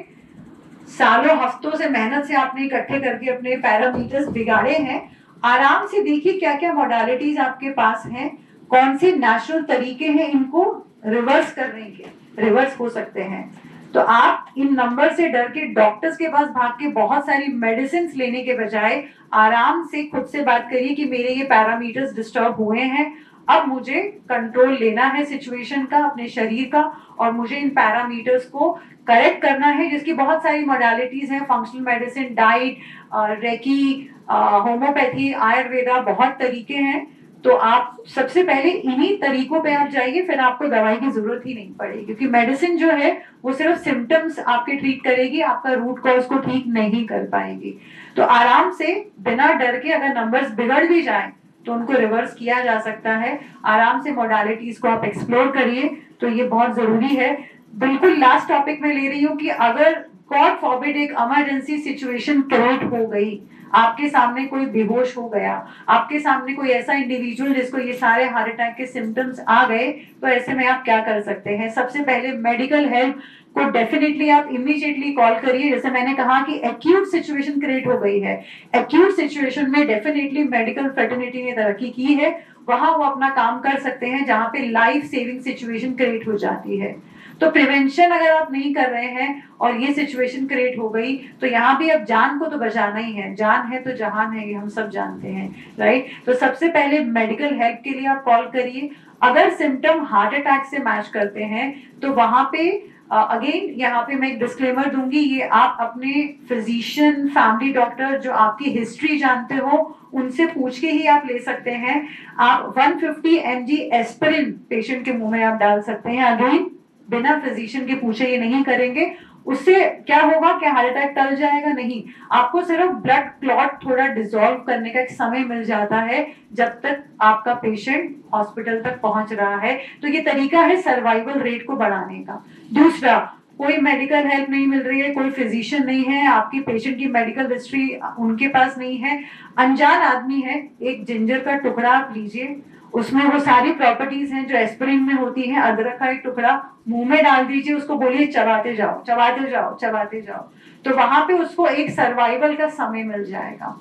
सालों हफ्तों से मेहनत से आपने इकट्ठे करके अपने पैरामीटर्स बिगाड़े हैं। आराम से देखिए क्या क्या मॉडलिटीज आपके पास हैं, कौन से नेचुरल तरीके हैं इनको रिवर्स करने के, रिवर्स हो सकते हैं। तो आप इन नंबर से डर के डॉक्टर्स के पास भाग के बहुत सारी मेडिसिन लेने के बजाय आराम से खुद से बात करिए कि मेरे ये पैरामीटर्स डिस्टर्ब हुए हैं, अब मुझे कंट्रोल लेना है सिचुएशन का, अपने शरीर का, और मुझे इन पैरामीटर्स को करेक्ट करना है, जिसकी बहुत सारी मॉडलिटीज हैं, functional medicine, diet, reiki, homeopathy, Ayurveda, बहुत तरीके हैं। तो आप सबसे पहले इन्हीं तरीकों पे आप जाइए, फिर आपको दवाई की जरूरत ही नहीं पड़ेगी, क्योंकि मेडिसिन जो है वो सिर्फ सिम्टम्स आपके ट्रीट करेगी, आपका रूट कॉज को ठीक नहीं कर पाएगी। तो आराम से बिना डर के, अगर नंबर्स बिगड़ भी जाएं तो उनको रिवर्स किया जा सकता है। आराम से मॉडलिटीज को आप एक्सप्लोर करिए, तो ये बहुत जरूरी है। बिल्कुल लास्ट टॉपिक में ले रही हूँ कि अगर गॉड फॉरबिड एक इमरजेंसी सिचुएशन क्रिएट हो गई, आपके सामने कोई बेहोश हो गया, आपके सामने कोई ऐसा इंडिविजुअल जिसको ये सारे हार्ट अटैक के सिम्टम्स आ गए, तो ऐसे में आप क्या कर सकते हैं? सबसे पहले मेडिकल हेल्प को डेफिनेटली आप इमीडिएटली कॉल करिए। जैसे मैंने कहा कि एक्यूट सिचुएशन क्रिएट हो गई है, एक्यूट सिचुएशन में डेफिनेटली मेडिकल फ्रेटर्निटी ने तरक्की की है, वहां वो अपना काम कर सकते हैं जहां पे लाइफ सेविंग सिचुएशन क्रिएट हो जाती है। तो प्रिवेंशन अगर आप नहीं कर रहे हैं और ये सिचुएशन क्रिएट हो गई, तो यहाँ भी अब जान को तो बचाना ही है, जान है तो जहान है, ये हम सब जानते हैं, राइट। तो सबसे पहले मेडिकल हेल्प के लिए आप कॉल करिए। अगर सिम्टम हार्ट अटैक से मैच करते हैं तो वहां पे अगेन यहाँ पे मैं एक डिस्क्लेमर दूंगी, ये आप अपने फिजिशियन, फैमिली डॉक्टर जो आपकी हिस्ट्री जानते हो उनसे पूछ के ही आप ले सकते हैं। आप 150 mg एस्पिरिन पेशेंट के मुंह में आप डाल सकते हैं, अगेन बिना फिजिशियन के पूछे ये नहीं करेंगे। उससे क्या होगा, क्या हार्ट अटैक टल जाएगा? नहीं, आपको सिर्फ ब्लड क्लॉट थोड़ा डिसॉल्व करने का एक समय मिल जाता है जब तक आपका पेशेंट हॉस्पिटल तक पहुंच रहा है। तो ये तरीका है सर्वाइवल रेट को बढ़ाने का। दूसरा, कोई मेडिकल हेल्प नहीं मिल रही है, कोई फिजिशियन नहीं है, आपकी पेशेंट की मेडिकल हिस्ट्री उनके पास नहीं है, अनजान आदमी है, एक जिंजर का टुकड़ा आप लीजिए, उसमें वो सारी प्रॉपर्टीज हैं जो एस्पिरिन में होती हैं, अदरक का एक टुकड़ा मुंह में डाल दीजिए, उसको बोलिए चबाते जाओ, चबाते जाओ, चबाते जाओ। तो वहां पे उसको एक सर्वाइवल का समय मिल जाएगा।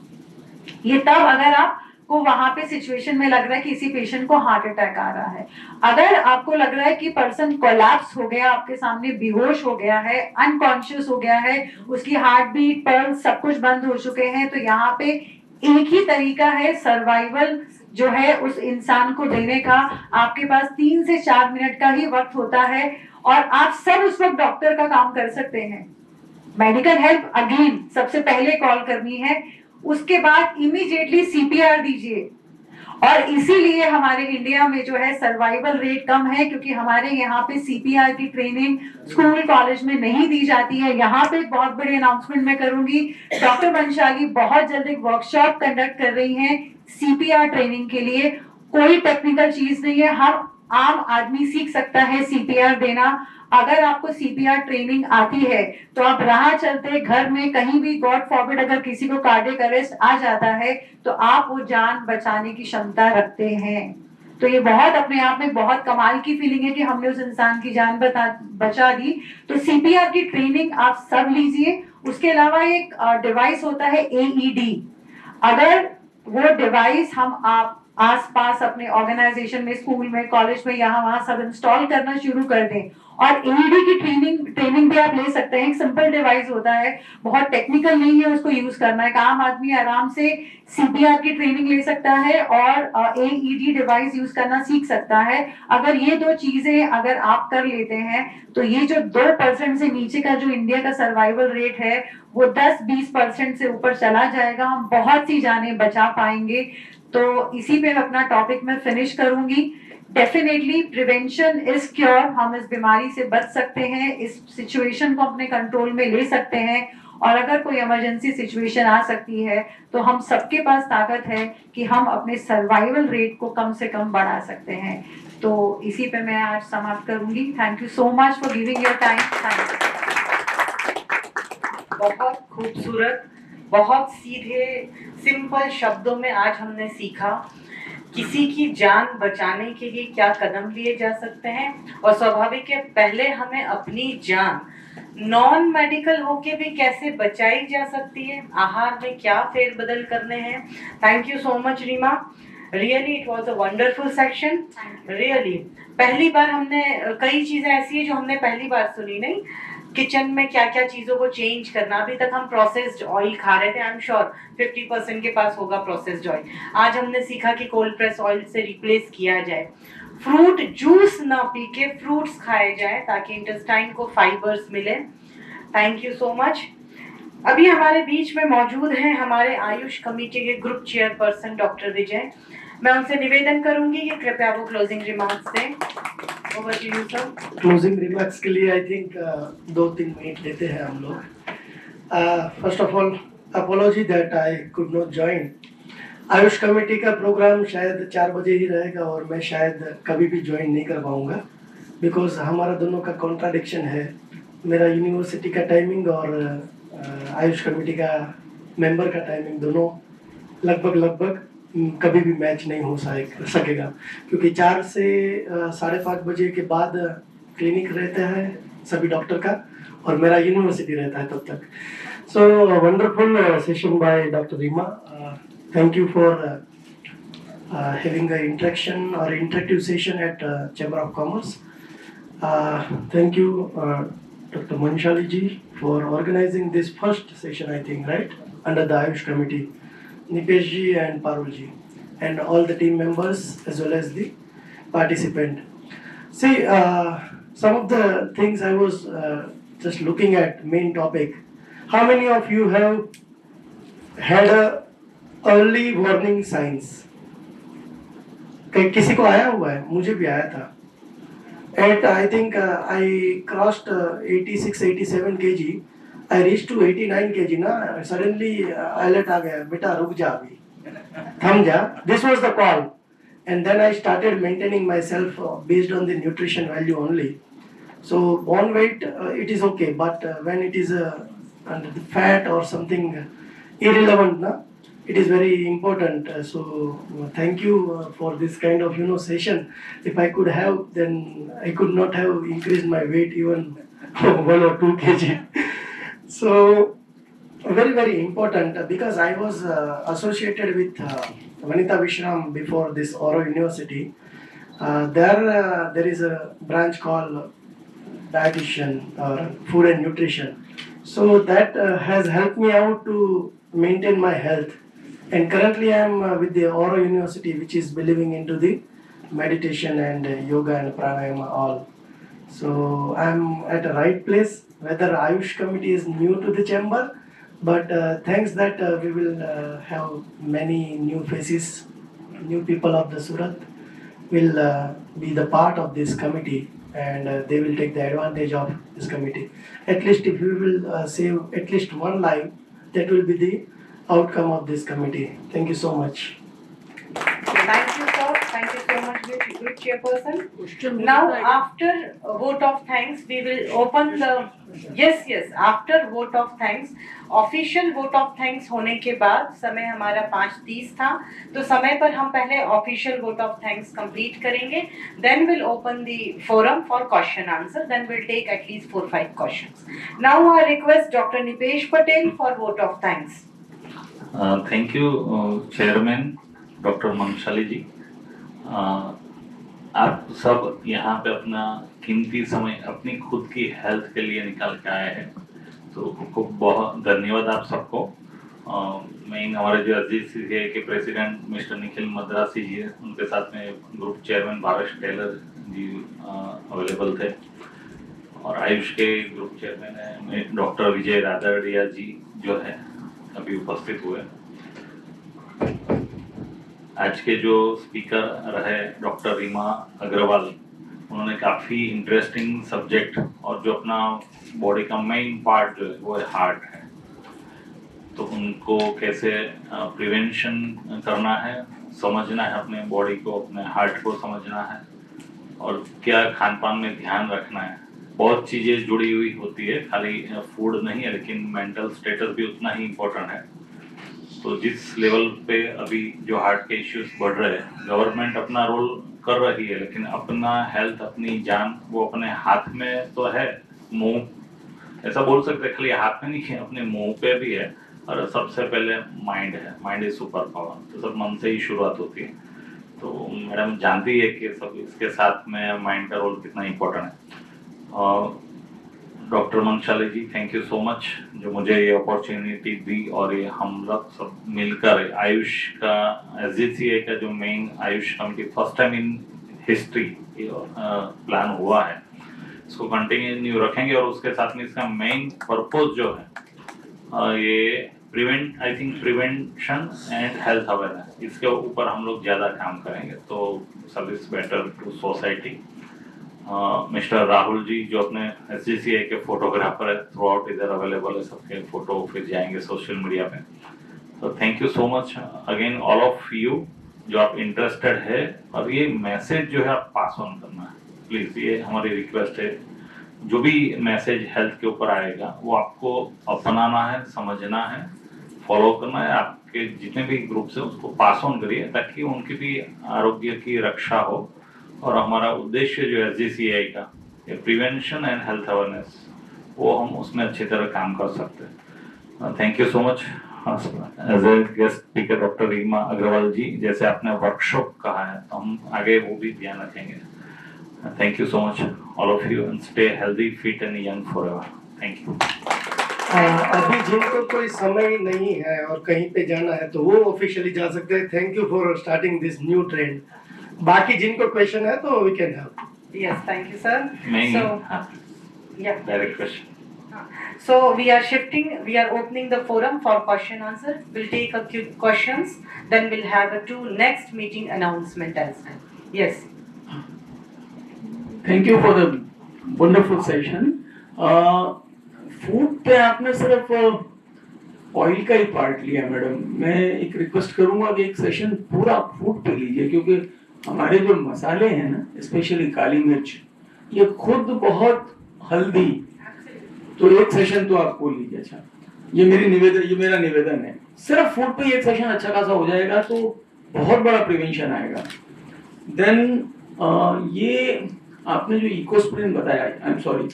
ये तब अगर आपको वहां पे सिचुएशन में लग रहा है कि किसी पेशेंट को हार्ट अटैक आ रहा है। अगर आपको लग रहा है कि पर्सन कोलैप्स हो गया, आपके सामने बेहोश हो गया है, अनकॉन्शियस हो गया है, उसकी हार्ट बीट, पल्स सब कुछ बंद हो चुके हैं, तो यहाँ पे एक ही तरीका है सर्वाइवल जो है उस इंसान को देने का। आपके पास 3 से 4 मिनट का ही वक्त होता है और आप सब उस वक्त डॉक्टर का काम कर सकते हैं। मेडिकल हेल्प अगेन सबसे पहले कॉल करनी है, उसके बाद इमीडिएटली सीपीआर दीजिए। और इसीलिए हमारे इंडिया में जो है सर्वाइवल रेट कम है, क्योंकि हमारे यहाँ पे सीपीआर की ट्रेनिंग स्कूल कॉलेज में नहीं दी जाती है। यहाँ पे एक बहुत बड़ी अनाउंसमेंट मैं करूंगी, डॉक्टर बंशाली बहुत जल्द एक वर्कशॉप कंडक्ट कर रही हैं सीपीआर ट्रेनिंग के लिए। कोई टेक्निकल चीज नहीं है, हर आम आदमी सीख सकता है सीपीआर देना। अगर आपको सीपीआर ट्रेनिंग आती है तो आप राह चलते घर में कहीं भी, गॉड फॉरबिड अगर किसी को कार्डियक अरेस्ट आ जाता है तो आप वो जान बचाने की क्षमता रखते हैं। तो ये बहुत अपने आप में बहुत कमाल की फीलिंग है कि हमने उस इंसान की जान बचा दी। तो सीपीआर की ट्रेनिंग आप सब लीजिए। उसके अलावा एक डिवाइस होता है एईडी। अगर वो डिवाइस हम आप आसपास अपने ऑर्गेनाइजेशन में, स्कूल में, कॉलेज में, यहाँ वहां सब इंस्टॉल करना शुरू कर दें, और एईडी की ट्रेनिंग भी आप ले सकते हैं। एक सिंपल डिवाइस होता है, बहुत टेक्निकल नहीं है उसको यूज करना। एक आम आदमी आराम से सीपीआर की ट्रेनिंग ले सकता है और एईडी डिवाइस यूज करना सीख सकता है। अगर ये दो चीजें अगर आप कर लेते हैं तो ये जो 2% से नीचे का जो इंडिया का सर्वाइवल रेट है वो 10-20% से ऊपर चला जाएगा। हम बहुत सी जानें बचा पाएंगे। तो इसी पे अपना टॉपिक में फिनिश करूंगी। Definitely prevention is cure. हम इस बीमारी से बच सकते हैं, इस सिचुएशन को अपने कंट्रोल में ले सकते हैं, और अगर कोई इमरजेंसी सिचुएशन आ सकती है तो हम सबके पास ताकत है कि हम अपने सर्वाइवल रेट को कम से कम बढ़ा सकते हैं। तो इसी पे मैं आज समाप्त करूंगी। Thank you so much for giving your time. Thank you. बहुत खूबसूरत, बहुत सीधे सिंपल शब्दों में आज हमने सीखा किसी की जान बचाने के लिए क्या कदम लिए जा सकते हैं, और स्वाभाविक है पहले हमें अपनी जान नॉन मेडिकल होके भी कैसे बचाई जा सकती है, आहार में क्या फेरबदल करने हैं। Thank you so much Reema, really it was a wonderful section. Really पहली बार हमने कई चीजें ऐसी है जो हमने पहली बार सुनी नहीं। किचन में क्या क्या चीजों को चेंज करना, अभी तक हम प्रोसेस्ड ऑयल खा रहे थे। आई एम श्योर 50% के पास होगा प्रोसेस्ड ऑयल। आज हमने सीखा कि कोल्ड प्रेस ऑयल से रिप्लेस किया जाए। फ्रूट जूस ना पी के फ्रूट्स खाए जाए ताकि इंटेस्टाइन को फाइबर्स मिले। Thank you so much. अभी हमारे बीच में मौजूद हैं हमारे आयुष कमेटी के ग्रुप चेयरपर्सन डॉक्टर विजय। मैं उनसे निवेदन करूंगी कि कृपया वो क्लोजिंग रिमार्क्स दें। Over to you sir. Closing remarks के लिए आई थिंक 2-3 मिनट लेते हैं हम लोग। First of all apology that I could not join. Ayush committee का प्रोग्राम शायद 4 बजे ही रहेगा और मैं शायद कभी भी ज्वाइन नहीं कर पाऊँगा, बिकॉज हमारा दोनों का कॉन्ट्राडिक्शन है। मेरा यूनिवर्सिटी का टाइमिंग और आयुष कमेटी का मेंबर का टाइमिंग दोनों लगभग कभी भी मैच नहीं हो सकेगा, क्योंकि 4 से 5:30 बजे के बाद क्लिनिक रहता है सभी डॉक्टर का और मेरा यूनिवर्सिटी रहता है तब तक। So wonderful session by doctor Reema. Thank you for having an interaction or interactive session at Chamber of Commerce. Thank you Dr. Manshali ji for organizing this first session, I think, right, under the Ayush committee. Nipesh ji and Parul ji and all the team members as well as the participant. See, some of the things I was just looking at main topic. How many of you have had a early warning signs? किसी को आया हुआ है? मुझे भी आया था. At I think I crossed 86-87 kg. I reached to 89 kg ना. Suddenly alert आ गया, बेटा रुक जा अभी, थम जा. This was the call, and then I started maintaining myself based on the nutrition value only. So bone weight it is okay, but when it is under the fat or something irrelevant na, it is very important. So thank you for this kind of session. If I could have, then I could not have increased my weight even 1 or 2 kg. So very important, because I was associated with Vanita Vishram before this Oro University. There is a branch called dietitian or food and nutrition. So that has helped me out to maintain my health. And currently I am with the Oro University, which is believing into the meditation and yoga and pranayama all. So I am at a right place. Whether Ayush committee is new to the chamber, but thanks that we will have many new faces, new people of the Surat will be the part of this committee, and they will take the advantage of this committee. At least if we will save at least one life, that will be the outcome of this committee. Thank you so much. Thank you. you, sir. Thank you so much, good chairperson. Now, after vote of thanks, we will open the yes. After vote of thanks, official vote of thanks होने के बाद समय हमारा 5:30 था, तो समय पर हम पहले official vote of thanks complete करेंगे. Then will open the forum for question answer. Then will take at least 4-5 questions. Now I request doctor Nipesh Patel for vote of thanks. Thank you chairman doctor Manshali ji. आप सब यहाँ पे अपना कीमती समय अपनी खुद की हेल्थ के लिए निकाल के आए हैं, तो खूब बहुत धन्यवाद आप सबको. मैं हमारे जो SGCCI के प्रेसिडेंट मिस्टर निखिल मद्रासी जी हैं, उनके साथ में ग्रुप चेयरमैन भावेश टेलर जी अवेलेबल थे, और आयुष के ग्रुप चेयरमैन है डॉक्टर विजय रादड़िया जी जो है अभी उपस्थित हुए. आज के जो स्पीकर रहे डॉक्टर रीमा अग्रवाल, उन्होंने काफ़ी इंटरेस्टिंग सब्जेक्ट, और जो अपना बॉडी का मेन पार्ट जो है वो हार्ट है, तो उनको कैसे प्रिवेंशन करना है, समझना है अपने बॉडी को, अपने हार्ट को समझना है, और क्या खान पान में ध्यान रखना है. बहुत चीज़ें जुड़ी हुई होती है, खाली फूड नहीं है, लेकिन मेंटल स्टेटस भी उतना ही इम्पोर्टेंट है. तो जिस लेवल पे अभी जो हार्ट के इश्यूज बढ़ रहे हैं, गवर्नमेंट अपना रोल कर रही है, लेकिन अपना हेल्थ, अपनी जान वो अपने हाथ में तो है, मुंह ऐसा बोल सकते हैं, खाली हाथ में नहीं है, अपने मुंह पे भी है. और सबसे पहले माइंड है, माइंड इज सुपर पावर, तो सब मन से ही शुरुआत होती है. तो मैडम जानती है कि सब इसके साथ में माइंड का रोल कितना इम्पोर्टेंट है. और doctor Manshali ji, thank you so much जो मुझे ये अपॉर्चुनिटी दी, और ये हम लोग सब मिलकर आयुष का SGCCI का जो main Ayush committee first time in history plan हुआ है, इसको कंटिन्यू रखेंगे. और उसके साथ में इसका मेन पर्पस जो है ये प्रिवेंशन एंड हेल्थ अवेयरनेस, इसके ऊपर हम लोग ज़्यादा काम करेंगे, तो service better to society. Mister Rahul ji जो अपने SGCCI के फोटोग्राफर है, थ्रू आउट इधर अवेलेबल है, सबके फोटो फिर जाएंगे सोशल मीडिया पे. तो thank you so much again all of you जो आप इंटरेस्टेड है, और ये मैसेज जो है आप पास ऑन करना है प्लीज़, ये हमारी रिक्वेस्ट है. जो भी मैसेज हेल्थ के ऊपर आएगा वो आपको अपनाना है, समझना है, फॉलो करना है. आपके जितने भी ग्रुप्स हैं उसको पास ऑन करिए, ताकि उनकी भी आरोग्य की रक्षा हो, और हमारा उद्देश्य जो SGCCI का प्रिवेंशन एंड हेल्थ अवेयरनेस, वो हम उसमें अच्छी तरह काम कर सकते हैं. Thank you so much. As a guest speaker doctor Reema Agarwal ji, जैसे आपने वर्कशॉप कहा है, तो हम आगे वो भी ध्यान रखेंगे. Thank you so much all of you, and stay healthy, fit and young forever. Thank you. अभी जिनको कोई समय नहीं है और कहीं पे जाना है तो वो ऑफिशियली जा सकते हैं. Thank you for starting this new trend. बाकी जिनको क्वेश्चन है तो we can help. Yes, thank you, sir. So, yeah. Direct question. So we are shifting. We are opening the forum for question answer. We'll take a few questions. Then we'll have a 2 next meeting announcement as well. Yes. Thank you for the wonderful session. Food पे आपने सिर्फ oil का ही part लिया madam. मैं एक request करूंगा कि एक सेशन पूरा फूड पे लीजिए, क्योंकि हमारे जो मसाले हैं ना, स्पेशली काली मिर्च, ये खुद बहुत हेल्दी, तो एक सेशन तो आपको लीजिए. अच्छा, ये मेरा निवेदन है. सिर्फ फूड पे एक सेशन अच्छा खासा हो जाएगा तो बहुत बड़ा प्रिवेंशन आएगा. देन ये आपने जो इकोस्प्रिन बताया, आई एम सॉरी,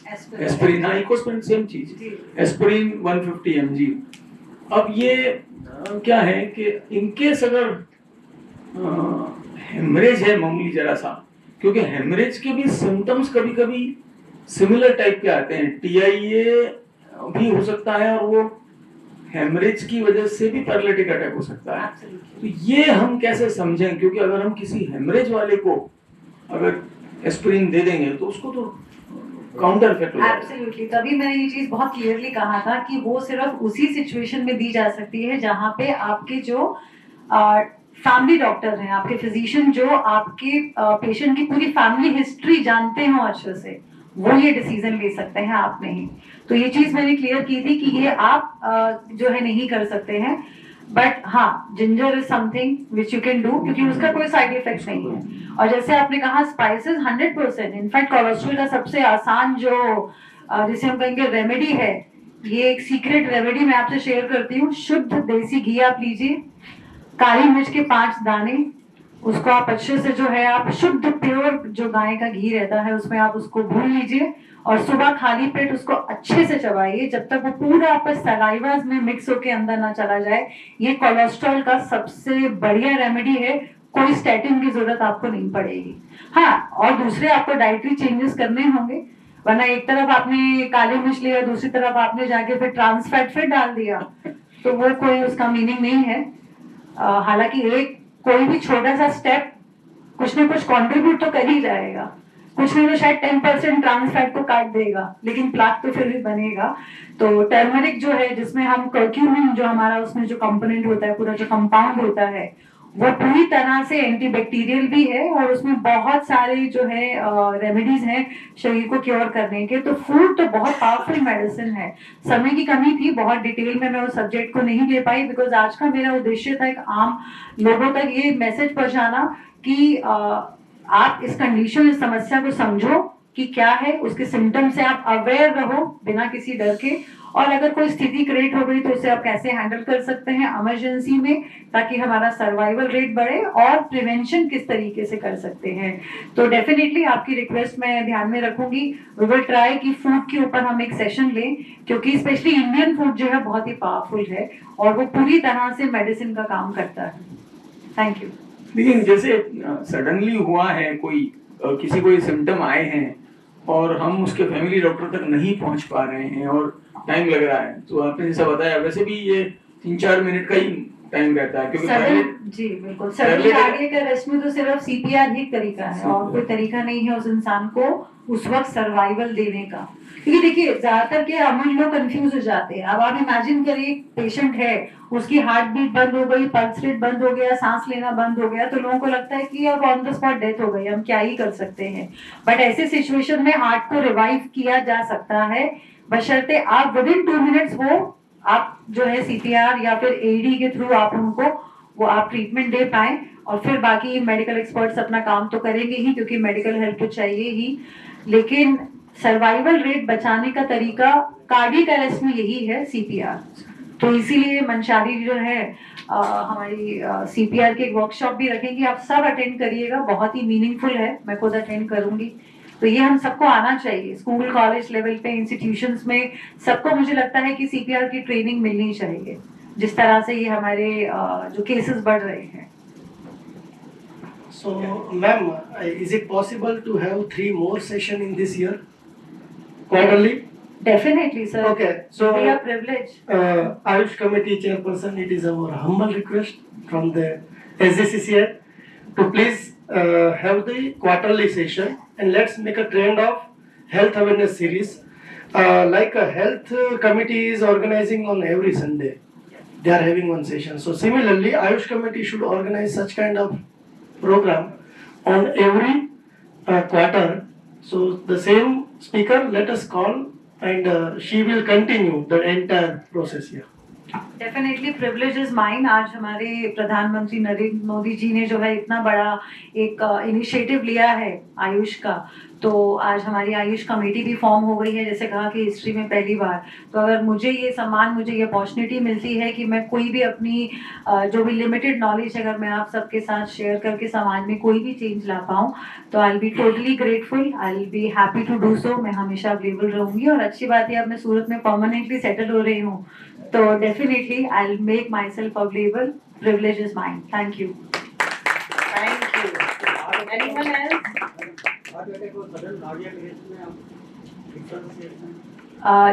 एस्पिरिन, हाँ इकोस्प्रिन सेम चीज, एस्पिरिन 150 mg. अब ये क्या है कि इनकेस अगर हेमरेज है मामूली जरा सा, क्योंकि हेमरेज के भी सिम्टम्स कभी कभी सिमिलर टाइप के आते हैं, TIA भी हो सकता है, और वो हेमरेज की वजह से भी पैरालिटिक अटैक हो सकता है. तो ये हम कैसे समझें, क्योंकि अगर हम किसी हेमरेज वाले को अगर एस्पिरिन दे देंगे तो उसको तो काउंटर इफेक्ट हो जाएगा. एब्सोल्युटली, तभी मैंने ये चीज बहुत क्लियरली कहा था कि वो सिर्फ उसी सिचुएशन में दी जा सकती है जहां पे आपके जो फैमिली डॉक्टर हैं, आपके फिजिशियन जो आपके पेशेंट की पूरी फैमिली हिस्ट्री जानते हो अच्छे से, वो ये डिसीजन ले सकते हैं, आप नहीं. तो ये चीज मैंने क्लियर की थी कि ये आप जो है नहीं कर सकते हैं. बट हाँ, ginger is something which you can do, क्योंकि उसका कोई साइड इफेक्ट नहीं है। और जैसे आपने कहा स्पाइसेस 100%, इनफैक्ट कोलेस्ट्रॉल का सबसे आसान जो जिसे हम कहेंगे रेमेडी है, ये एक सीक्रेट रेमेडी मैं आपसे शेयर करती हूँ। शुद्ध देसी घी आप लीजिए, काली मिर्च के 5 दाने, उसको आप अच्छे से जो है आप शुद्ध प्योर जो गाय का घी रहता है उसमें आप उसको भून लीजिए और सुबह खाली पेट उसको अच्छे से चबाइए जब तक वो पूरा आपका सलाइवा में मिक्स होके अंदर ना चला जाए। ये कोलेस्ट्रॉल का सबसे बढ़िया रेमेडी है, कोई स्टैटिन की जरूरत आपको नहीं पड़ेगी। हाँ, और दूसरे आपको डाइटरी चेंजेस करने होंगे, वरना एक तरफ आपने काली मिर्च लिया, दूसरी तरफ आपने जाके फिर ट्रांस फैट फिर डाल दिया, तो वो कोई उसका मीनिंग नहीं है। हालांकि एक कोई भी छोटा सा स्टेप कुछ ना कुछ कंट्रीब्यूट तो कर ही जाएगा, कुछ नहीं तो शायद 10% ट्रांस फैट को काट देगा, लेकिन प्लाक तो फिर भी बनेगा। तो टर्मरिक जो है, जिसमें हम कर्क्यूमिन जो हमारा उसमें जो कंपोनेंट होता है, पूरा जो कंपाउंड होता है, वो पूरी तरह से एंटीबैक्टीरियल भी है और उसमें बहुत सारे जो है रेमेडीज हैं शरीर को क्योर करने के। तो फूड तो बहुत पावरफुल मेडिसिन है। समय की कमी थी, बहुत डिटेल में मैं उस सब्जेक्ट को नहीं ले पाई, बिकॉज आज का मेरा उद्देश्य था एक आम लोगों तक ये मैसेज पहुंचाना कि आप इस कंडीशन, इस समस्या को समझो कि क्या है, उसके सिम्टम से आप अवेयर रहो बिना किसी डर के, और अगर कोई स्थिति क्रिएट हो गई तो उसे आप कैसे हैंडल कर सकते हैं इमरजेंसी में, ताकि हमारा सर्वाइवल रेट बढ़े, और प्रिवेंशन किस तरीके से कर सकते हैं। तो डेफिनेटली आपकी रिक्वेस्ट मैं ध्यान में रखूंगी। वी विल ट्राई कि फूड के ऊपर हम एक सेशन लें, क्योंकि स्पेशली इंडियन फूड जो है बहुत ही पावरफुल है और वो पूरी तरह से मेडिसिन का काम करता है। Thank you. लेकिन जैसे सडनली हुआ है, कोई किसी को ये सिम्टम आए हैं और हम उसके फैमिली डॉक्टर तक नहीं पहुंच पा रहे हैं और टाइम लग रहा है, तो आपने जैसा बताया वैसे भी ये 3-4 मिनट का ही टाइम रहता है, क्योंकि पहले जी बिल्कुल, सडन कार्डियक अरेस्ट में तो सिर्फ सीपीआर ही तरीका है और कोई तरीका नहीं है उस इंसान को उस वक्त सर्वाइवल देने का। क्योंकि देखिए ज्यादातर के अमूल लोग कंफ्यूज हो जाते हैं। अब आप इमेजिन करिए, पेशेंट है, उसकी हार्ट बीट बंद हो गई, पल्स रेट बंद हो गया, सांस लेना बंद हो गया, तो लोगों को लगता है कि अब ऑन द स्पॉट डेथ हो गई, हम क्या ही कर सकते हैं। बट ऐसे सिचुएशन में हार्ट को रिवाइव किया जा सकता है, बशर्ते आप विद इन 2 मिनट्स वो आप जो है सीपीआर या फिर एडी के थ्रू आप उनको वो आप ट्रीटमेंट दे पाए। और फिर बाकी मेडिकल एक्सपर्ट्स अपना काम तो करेंगे ही, क्योंकि मेडिकल हेल्प तो चाहिए ही, लेकिन सर्वाइवल रेट बचाने का तरीका कार्डियक अरेस्ट में यही है, सीपीआर। तो इसीलिए मंशाली जो है हमारी सीपीआर के एक वर्कशॉप भी रखेंगे, आप सब अटेंड करिएगा, बहुत ही मीनिंगफुल है, मैं खुद अटेंड करूंगी। तो ये हम सबको आना चाहिए, स्कूल कॉलेज लेवल पे, इंस्टीट्यूशंस में, सबको मुझे लगता है कि सीपीआर की ट्रेनिंग मिलनी चाहिए, जिस तरह से ये हमारे जो केसेस बढ़ रहे हैं। So, ma'am, is it possible to have 3 more session in this year? Quarterly? Definitely, sir. Okay, so We are privileged. Ayush Committee Chairperson, it is our humble request from the SGCCI to please have the quarterly session, and let's make a trend of health awareness series. Like a health committee is organizing on every Sunday, they are having one session. So similarly, Ayush Committee should organize such kind of program on every quarter. So the same speaker, let us call, and she will continue the entire process here. Definitely privilege is mine. आज हमारे प्रधानमंत्री नरेंद्र मोदी जी ने जो है इतना बड़ा एक initiative लिया है आयुष का, तो आज हमारी आयुष कमेटी भी फॉर्म हो गई है, जैसे कहा कि हिस्ट्री में पहली बार। तो अगर मुझे ये सम्मान, मुझे ये अपॉर्चुनिटी मिलती है कि मैं कोई भी अपनी जो भी लिमिटेड नॉलेज अगर मैं आप सबके साथ शेयर करके समाज में कोई भी चेंज ला पाऊँ, तो I will be totally grateful, I will be happy to do so. मैं हमेशा अवेलेबल रहूंगी, और अच्छी बात है अब मैं सूरत में परमानेंटली सेटल हो रही हूँ, तो definitely I will make my self available. Privilege is mine. Thank you. Thank you. Anyone else?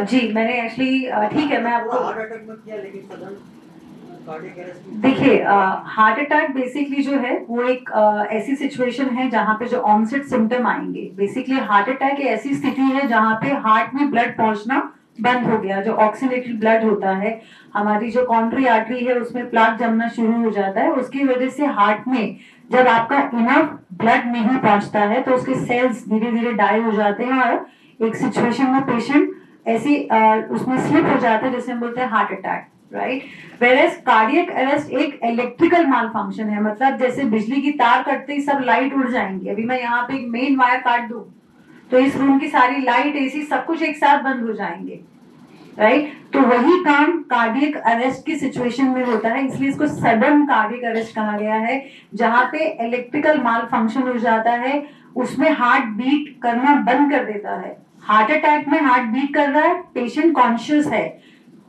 जी मैंने एक्चुअली ठीक है, मैं आपको देखिए हार्ट अटैक बेसिकली जो है वो एक ऐसी सिचुएशन है जहाँ पे जो ऑनसेट सिम्टम आएंगे। बेसिकली हार्ट अटैक एक ऐसी स्थिति है जहाँ पे हार्ट में ब्लड पहुंचना बंद हो गया, जो ऑक्सीनेटेड ब्लड होता है, हमारी जो कॉन्ट्री आर्टरी है उसमें प्लाक जमना शुरू हो जाता है। उसकी वजह से हार्ट में जब आपका इनफ ब्लड नहीं पहुंचता है तो उसके सेल्स धीरे धीरे डाई हो जाते हैं, और एक सिचुएशन में पेशेंट ऐसी उसमें स्लिप हो जाता है, जिसे हम बोलते हैं heart attack. Right. Whereas cardiac arrest एक इलेक्ट्रिकल माल फंक्शन है, मतलब जैसे बिजली की तार कटते ही सब लाइट उड़ जाएंगी। अभी मैं यहाँ पे एक मेन वायर काट दूं तो इस रूम की सारी लाइट, एसी, सब कुछ एक साथ बंद हो जाएंगे, राइट। तो वही काम कार्डियक अरेस्ट की सिचुएशन में होता है, इसलिए इसको सडन कार्डियक अरेस्ट कहा गया है, जहां पे इलेक्ट्रिकल माल फंक्शन हो जाता है, उसमें हार्ट बीट करना बंद कर देता है। हार्ट अटैक में हार्ट बीट कर रहा है, पेशेंट कॉन्शियस है।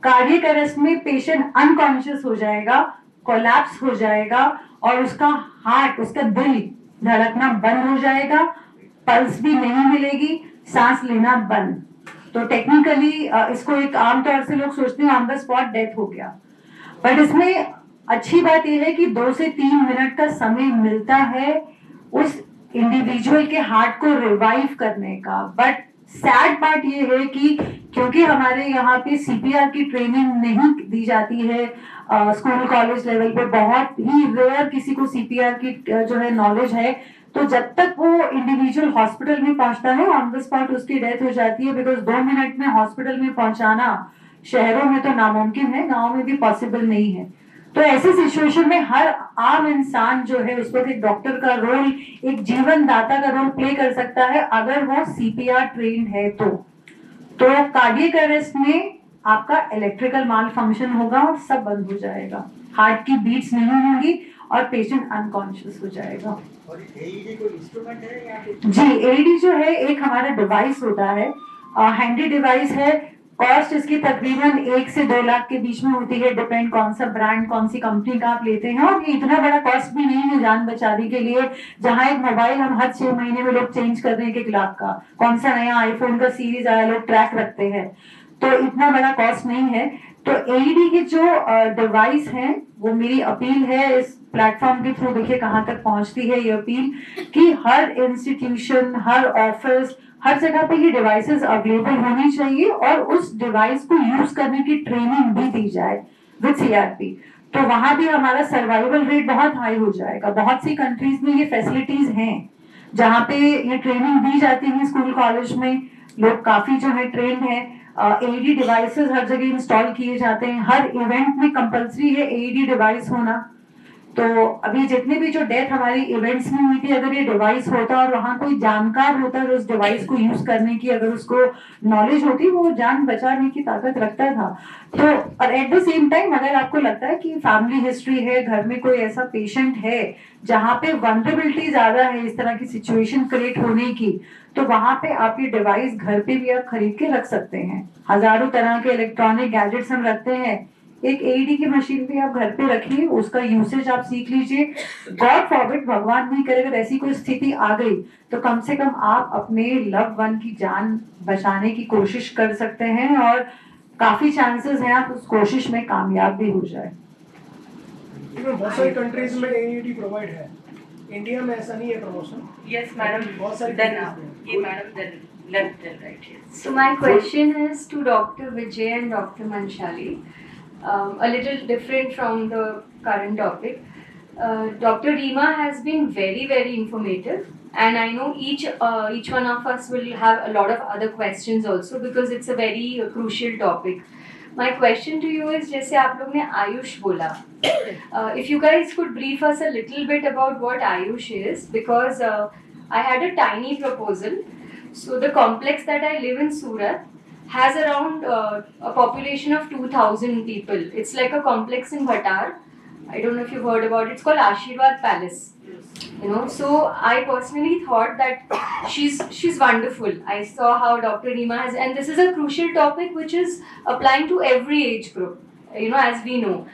कार्डियक अरेस्ट में पेशेंट अनकॉन्शियस हो जाएगा, कोलैप्स हो जाएगा और उसका हार्ट, उसका दिल धड़कना बंद हो जाएगा, पल्स भी नहीं मिलेगी, सांस लेना बंद। तो टेक्निकली इसको एक आमतौर से लोग सोचते हैं ऑन द स्पॉट डेथ हो गया, बट इसमें अच्छी बात यह है कि 2 से 3 मिनट का समय मिलता है उस इंडिविजुअल के हार्ट को रिवाइव करने का। बट सैड पार्ट ये है कि क्योंकि हमारे यहाँ पे सीपीआर की ट्रेनिंग नहीं दी जाती है, स्कूल कॉलेज लेवल पे बहुत ही रेयर किसी को सीपीआर की जो है नॉलेज है, तो जब तक वो इंडिविजुअल हॉस्पिटल में पहुंचता है ऑन द स्पॉट उसकी डेथ हो जाती है, बिकॉज 2 मिनट में हॉस्पिटल में पहुंचाना शहरों में तो नामुमकिन है, गांव में भी पॉसिबल नहीं है। तो ऐसी सिचुएशन में हर आम इंसान जो है उस पर एक डॉक्टर का रोल, एक जीवन दाता का रोल प्ले कर सकता है अगर वो सीपीआर ट्रेन्ड है। तो कार्डियक अरेस्ट में आपका इलेक्ट्रिकल माल फंक्शन होगा और सब बंद हो जाएगा, हार्ट की बीट्स नहीं होंगी और पेशेंट अनकॉन्शियस हो जाएगा। और एईडी कोई इंस्ट्रूमेंट है या जी, एईडी जो है एक हमारा डिवाइस होता है, हैंडी डिवाइस है। कॉस्ट इसकी तकरीबन 1 से 2 लाख के बीच में होती है, डिपेंड कौन सा ब्रांड, कौन सी कंपनी का आप लेते हैं। और ये इतना बड़ा कॉस्ट भी नहीं है जान बचाने के लिए, जहां एक मोबाइल हम हर 6 महीने में लोग चेंज कर रहे हैं 1 लाख का, कौन सा नया आईफोन का सीरीज आया लोग ट्रैक रखते हैं, तो इतना बड़ा कॉस्ट नहीं है। तो एईडी की जो डिवाइस है, वो मेरी अपील है इस प्लेटफॉर्म के थ्रू, देखिए कहाँ तक पहुंचती है ये अपील, कि हर इंस्टीट्यूशन, हर ऑफिस, हर जगह पे ये डिवाइसेस अवेलेबल होनी चाहिए और उस डिवाइस को यूज करने की ट्रेनिंग भी दी जाए विद सीआरपी। तो वहां भी हमारा सर्वाइवल रेट बहुत हाई हो जाएगा। बहुत सी कंट्रीज में ये फैसिलिटीज हैं जहाँ पे ये ट्रेनिंग दी जाती है, स्कूल कॉलेज में लोग काफी जो है ट्रेंड है। एईडी डिवाइसेस हर जगह इंस्टॉल किए जाते हैं, हर इवेंट में कंपलसरी है एईडी डिवाइस होना। तो अभी जितने भी जो डेथ हमारी इवेंट्स में हुई थी, अगर ये डिवाइस होता और वहां कोई जानकार होता तो उस डिवाइस को यूज करने की अगर उसको नॉलेज होती, वो जान बचाने की ताकत रखता था। तो और एट द सेम टाइम अगर आपको लगता है कि फैमिली हिस्ट्री है, घर में कोई ऐसा पेशेंट है जहाँ पे वल्नरेबिलिटी ज्यादा है इस तरह की सिचुएशन क्रिएट होने की, तो वहां पे आप ये डिवाइस घर पे भी आप खरीद के रख सकते हैं। हजारों तरह के इलेक्ट्रॉनिक गैजेट्स हम रखते हैं, एक एईडी की मशीन भी आप घर पे रखिए, उसका यूसेज आप सीख लीजिए। गॉड फॉरबिड, भगवान नहीं करे, अगर ऐसी कोई स्थिति आ गई तो कम से कम आप अपने लव वन की जान बचाने की कोशिश कर सकते हैं और काफी चांसेस हैं आप उस कोशिश में कामयाब भी हो जाए। बहुत सारी कंट्रीज में एईडी प्रोवाइड है, इंडिया में ऐसा नहीं है प्रमोशन। Yes, madam. बहुत सारी Then countries में। ये madam then left and right. Yes. So my question is to Dr. Vijay and Dr. Manshali, a little different from the current topic. Dr. Reema has been very, very informative, and I know each one of us will have a lot of other questions also because it's a very crucial topic. My question to you is, जैसे आप लोग ने आयुष बोला, if you guys could brief us a little bit about what Ayush is, because I had a tiny proposal. So the complex that I live in, Surat, has around a population of 2,000 people. It's like a complex in Bhatar. I don't know if you've heard about it. It's called Ashirwad Palace. You know, so I personally thought that she's wonderful. I saw how Dr. Reema has, and this is a crucial topic which is applying to every age group, you know, as we know.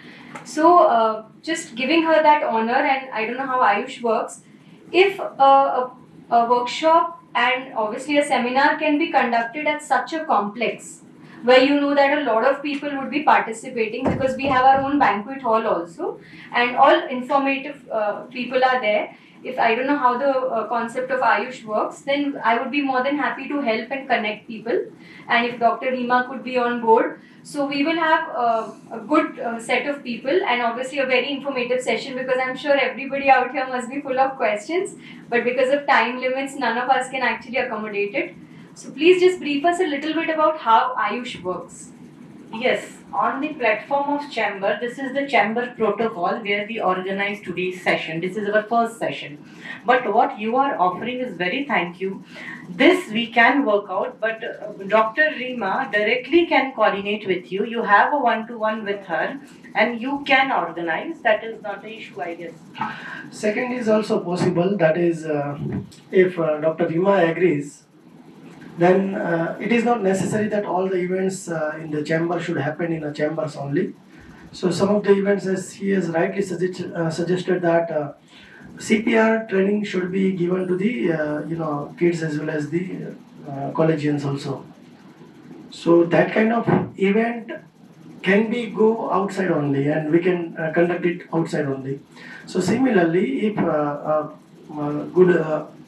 So just giving her that honor, and I don't know how Ayush works. If a workshop and obviously a seminar can be conducted at such a complex, where you know that a lot of people would be participating, because we have our own banquet hall also, and all informative people are there. If I don't know how the concept of Ayush works, then I would be more than happy to help and connect people. And if Dr. Reema could be on board, so we will have a good set of people, and obviously a very informative session, because I'm sure everybody out here must be full of questions, but because of time limits, none of us can actually accommodate it. So please just brief us a little bit about how Ayush works. Yes, on the platform of chamber, this is the chamber protocol where we organize today's session. This is our first session. But what you are offering is very thank you. This we can work out, but Dr. Rima directly can coordinate with you. You have a one-to-one with her and you can organize. That is not an issue, I guess. Second is also possible, that is if Dr. Rima agrees, then it is not necessary that all the events in the chamber should happen in the chambers only. So some of the events, as he has rightly suggested that CPR training should be given to the kids as well as the collegians also. So that kind of event can be go outside only, and we can conduct it outside only. So similarly, if a good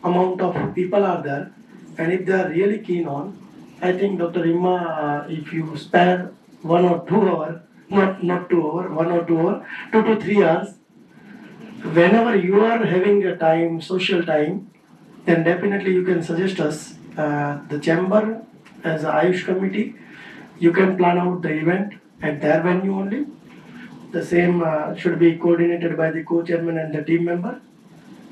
amount of people are there, and if they are really keen on, I think Dr. Rima, if you spare 1 or 2 hours, not 2 hours, 1 or 2 hours, 2 to 3 hours, whenever you are having a time, social time, then definitely you can suggest us the chamber as a Ayush committee. You can plan out the event at their venue only. The same should be coordinated by the co-chairman and the team member.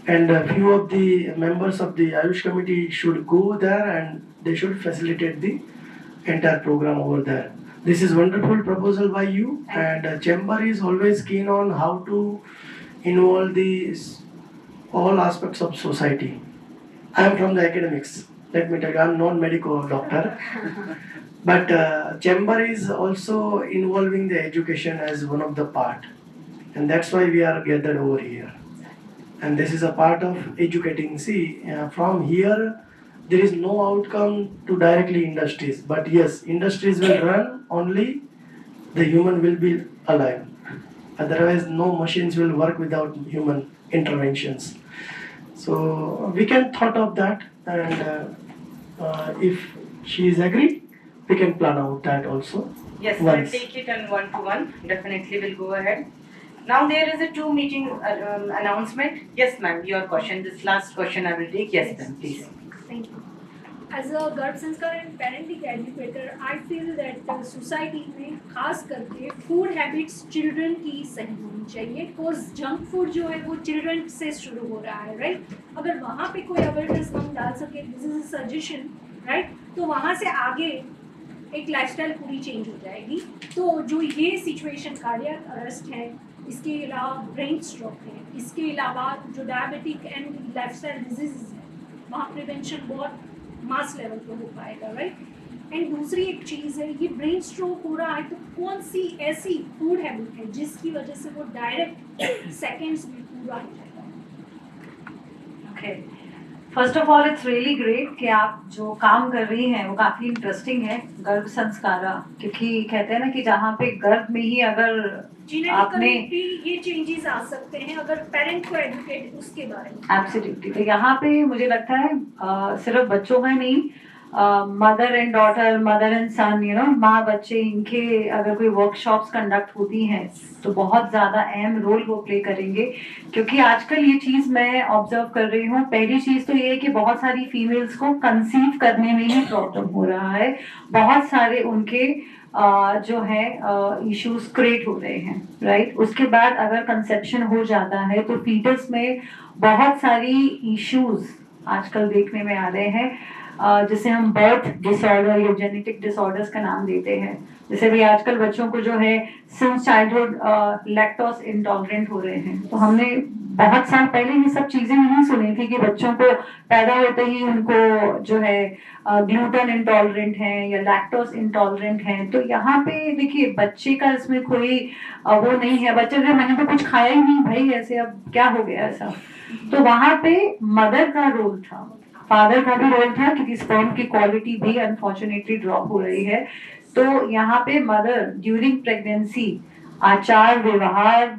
And a few of the members of the Ayush committee should go there and they should facilitate the entire program over there. This is wonderful proposal by you, and chamber is always keen on how to involve these all aspects of society. I am from the academics. Let me tell you, I am non-medical doctor. But chamber is also involving the education as one of the part. And that's why we are gathered over here. And this is a part of educating. See, from here, there is no outcome to directly industries. But yes, industries will run only the human will be alive. Otherwise, no machines will work without human interventions. So we can thought of that, and if she is agreed, we can plan out that also. Yes, once. we'll take it on one-to-one. Definitely we'll go ahead. Now there is a 2 meeting announcement. Yes, ma'am, your question. This last question I will take. Yes, ma'am, please. Thank you. As a गर्भ संस्कार and parenting educator, I feel that society में खास करके food habits children की सही होनी चाहिए. Cause junk food जो है वो children से शुरू हो रहा है, right? अगर वहाँ पे कोई awareness हम डाल सके, this is a suggestion, right? तो वहाँ से आगे एक lifestyle पूरी change हो जाएगी. तो जो ये situation cardiac arrest है, इसके अलावा ब्रेन स्ट्रोक है, इसके अलावा जो डायबिटिक एंड लाइफस्टाइल डिजीजेस है, वहाँ प्रिवेंशन बहुत मास लेवल पे हो पाएगा, राइट? एंड दूसरी एक चीज़ है, ये ब्रेन स्ट्रोक हो रहा है तो कौन सी ऐसी फूड हैबिट है जिसकी वजह से वो डायरेक्ट सेकेंड्स में पूरा हो जाएगा? Okay. First of all it's really great कि आप जो काम कर रही हैं वो काफ़ी इंटरेस्टिंग है, गर्भ संस्कारा, क्योंकि कहते हैं ना कि जहाँ पे गर्भ में ही अगर आपने ये चेंजेस आ सकते हैं अगर पेरेंट को एजुकेट उसके बारे में. एब्सोल्युटली. तो यहाँ पे मुझे लगता है सिर्फ बच्चों का नहीं, mother and daughter, mother and son, माँ बच्चे, इनके अगर कोई वर्कशॉप्स कंडक्ट होती हैं तो बहुत ज़्यादा अहम रोल वो प्ले करेंगे. क्योंकि आजकल ये चीज़ मैं ऑब्जर्व कर रही हूँ, पहली चीज़ तो ये है कि बहुत सारी फीमेल्स को कंसीव करने में ही प्रॉब्लम हो रहा है, बहुत सारे उनके जो है इश्यूज क्रिएट हो रहे हैं, राइट? उसके बाद अगर कंसेप्शन हो जाता है तो फीटस में बहुत सारी इश्यूज आजकल देखने में आ रहे हैं, जिसे हम बर्थ डिसऑर्डर या जेनेटिक डिसऑर्डर्स का नाम देते हैं. जैसे भी आजकल बच्चों को जो है सिंस चाइल्डहुड लैक्टोज इंटॉलरेंट हो रहे हैं. तो हमने बहुत साल पहले ये सब चीजें नहीं सुनी थी कि बच्चों को पैदा होते ही उनको जो है ग्लूटेन इंटॉलरेंट है या लैक्टोज इंटॉलरेंट है. तो यहाँ पे देखिए बच्चे का इसमें कोई वो नहीं है, बच्चे जो मैंने तो कुछ खाया ही नहीं भाई, ऐसे अब क्या हो गया ऐसा. तो वहाँ पे मदर का रोल था, फादर का भी रोल था, क्योंकि स्पर्म की क्वालिटी भी अनफॉर्चुनेटली ड्रॉप हो रही है. तो यहाँ पे मदर ड्यूरिंग प्रेगनेंसी आचार व्यवहार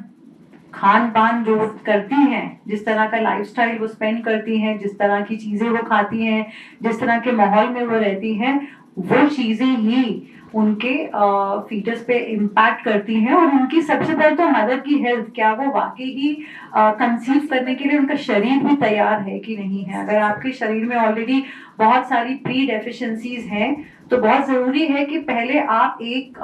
खान पान जो करती हैं, जिस तरह का लाइफस्टाइल वो स्पेंड करती हैं, जिस तरह की चीजें वो खाती हैं, जिस तरह के माहौल में वो रहती हैं, वो चीजें ही उनके फीटस पे इम्पैक्ट करती हैं. और उनकी सबसे पहले तो मदर की हेल्थ, क्या वो वाकई ही कंसीव करने के लिए उनका शरीर भी तैयार है कि नहीं है. अगर आपके शरीर में ऑलरेडी बहुत सारी प्री डेफिशिएंसीज हैं तो बहुत जरूरी है कि पहले आप एक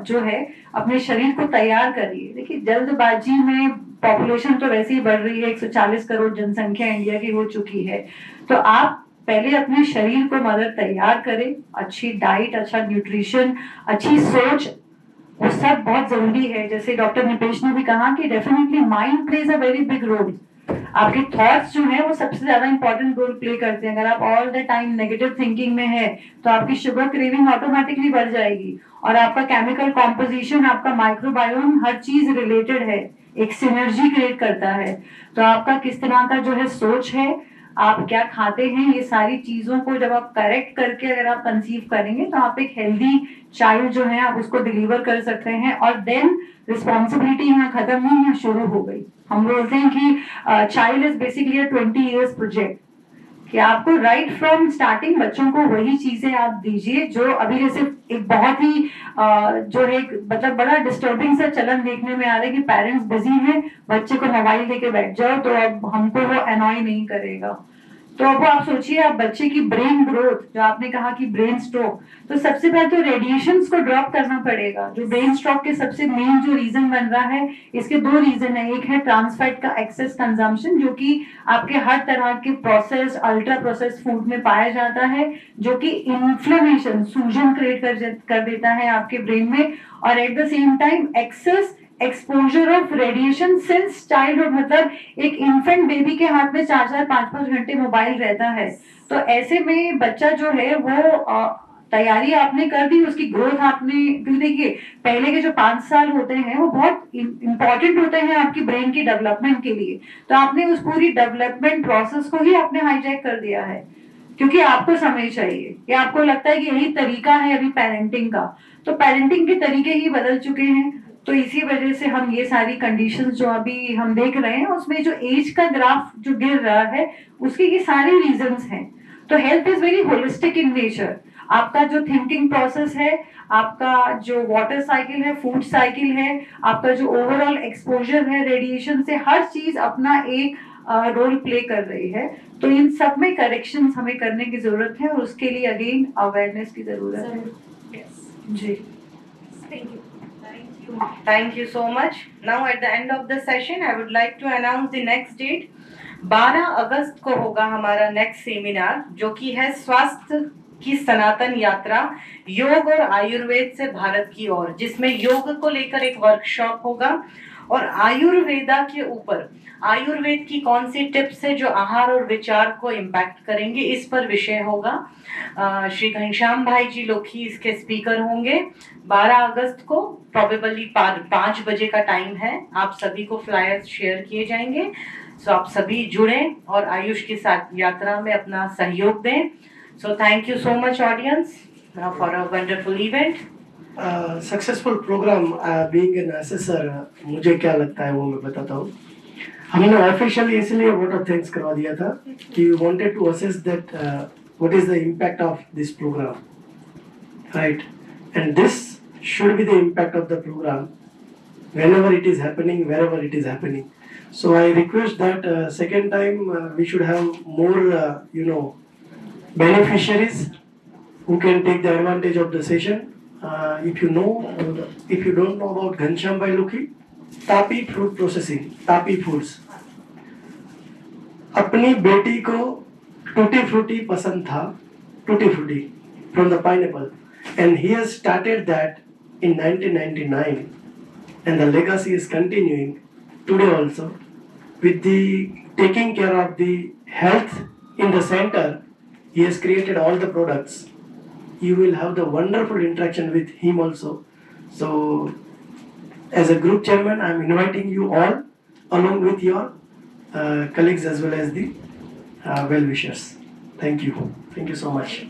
जो है अपने शरीर को तैयार करिए। देखिए जल्दबाजी में पॉपुलेशन तो वैसे ही बढ़ रही है, 140 करोड़ जनसंख्या इंडिया की हो चुकी है, तो आप पहले अपने शरीर को मदर तैयार करें। अच्छी डाइट, अच्छा न्यूट्रिशन, अच्छी सोच, वो सब बहुत जरूरी है। जैसे डॉक्टर निपेश ने भी कहा कि definitely mind plays a very big role. आपके थॉट्स जो है वो सबसे ज्यादा इंपॉर्टेंट रोल प्ले करते हैं। अगर आप all the time negative thinking में है तो आपकी शुगर क्रेविंग ऑटोमेटिकली बढ़ जाएगी, और आपका केमिकल कॉम्पोजिशन, आपका माइक्रोबायोम, हर चीज रिलेटेड है, एक सिनर्जी क्रिएट करता है। तो आपका किस तरह का जो है सोच है, आप क्या खाते हैं, ये सारी चीजों को जब आप करेक्ट करके अगर आप कंसीव करेंगे तो आप एक हेल्दी चाइल्ड जो है आप उसको डिलीवर कर सकते हैं। और देन रिस्पॉन्सिबिलिटी यहाँ खत्म नहीं, यहाँ शुरू हो गई। हम बोलते हैं कि child is basically 20 years project, कि आपको राइट फ्रॉम स्टार्टिंग बच्चों को वही चीजें आप दीजिए जो अभी जैसे एक बहुत ही जो है मतलब बड़ा डिस्टर्बिंग सा चलन देखने में आ रहा है कि पेरेंट्स बिजी हैं, बच्चे को मोबाइल देके बैठ जाओ तो अब हमको वो अनॉय नहीं करेगा। तो अब आप सोचिए, आप बच्चे की ब्रेन ग्रोथ, जो आपने कहा कि ब्रेन स्ट्रोक, तो सबसे पहले तो रेडिएशंस को ड्रॉप करना पड़ेगा। जो ब्रेन स्ट्रोक के सबसे मेन जो रीजन बन रहा है, इसके दो रीजन है। एक है ट्रांसफैट का एक्सेस कंजम्पशन, जो कि आपके हर तरह के प्रोसेस, अल्ट्रा प्रोसेस फूड में पाया जाता है, जो कि इन्फ्लेमेशन, सूजन क्रिएट कर देता है आपके ब्रेन में। और at the same time excess exposure of radiation since childhood, मतलब एक इन्फेंट बेबी के हाथ में 4-4, 5-5 घंटे मोबाइल रहता है। तो ऐसे में बच्चा जो है वो तैयारी आपने कर दी, उसकी ग्रोथ आपने, क्योंकि देखिए पहले के जो 5 साल होते हैं वो बहुत इंपॉर्टेंट होते हैं आपकी ब्रेन की डेवलपमेंट के लिए। तो आपने उस पूरी डेवलपमेंट प्रोसेस को ही आपने हाईजैक कर दिया है, क्योंकि आपको समय चाहिए, या आपको लगता है कि यही तरीका है अभी पेरेंटिंग का। तो पेरेंटिंग के तरीके ही बदल चुके हैं। तो इसी वजह से हम ये सारी कंडीशंस जो अभी हम देख रहे हैं, उसमें जो एज का ग्राफ जो गिर रहा है, उसके ये सारे रीजंस हैं। तो health is very holistic in nature. आपका जो थिंकिंग प्रोसेस है, आपका जो वाटर साइकिल है, फूड साइकिल है, आपका जो ओवरऑल एक्सपोजर है रेडिएशन से, हर चीज अपना एक रोल प्ले कर रही है। तो इन सब में करेक्शंस हमें करने की जरूरत है, और उसके लिए अगेन अवेयरनेस की जरूरत है। जी, thank you. Thank you so much. Now at the end of the session, I would like to announce the next date. 12 अगस्त को होगा हमारा नेक्स्ट सेमिनार, जो कि है स्वास्थ्य की सनातन यात्रा, योग और आयुर्वेद से भारत की ओर, जिसमें योग को लेकर एक वर्कशॉप होगा और आयुर्वेदा के ऊपर आयुर्वेद की कौन सी टिप्स है जो आहार और विचार को इम्पैक्ट करेंगे, इस पर विषय होगा। श्री घनश्याम भाई जी लोखी इसके स्पीकर होंगे। 12 अगस्त को प्रोबेबली 5 बजे का टाइम है। आप सभी को फ्लायर्स शेयर किए जाएंगे, सो आप सभी जुड़ें और आयुष की यात्रा में अपना सहयोग दें। So thank you so much audience for a wonderful event. Successful programme. Being an assessor, मुझे क्या लगता है वो मैं बताता हूँ। हमने ऑफिशियली इसलिए वोट ऑफ थैंक्स करवा दिया था कि we wanted to assess that what is the impact of this programme, right? And this should be the impact of the program whenever it is happening, wherever it is happening. So I request that second time we should have more beneficiaries who can take the advantage of the session. If you don't know about Ghanshyam Bhai Lokhi, Tapi Fruit Processing, Tapi Foods, अपनी बेटी को tutti frutti पसंद था, tutti frutti from the pineapple, and he has started that in 1999, and the legacy is continuing today also with the taking care of the health in the center. He has created all the products. You will have the wonderful interaction with him also. So as a group chairman, I am inviting you all along with your colleagues as well as the well wishers. Thank you so much.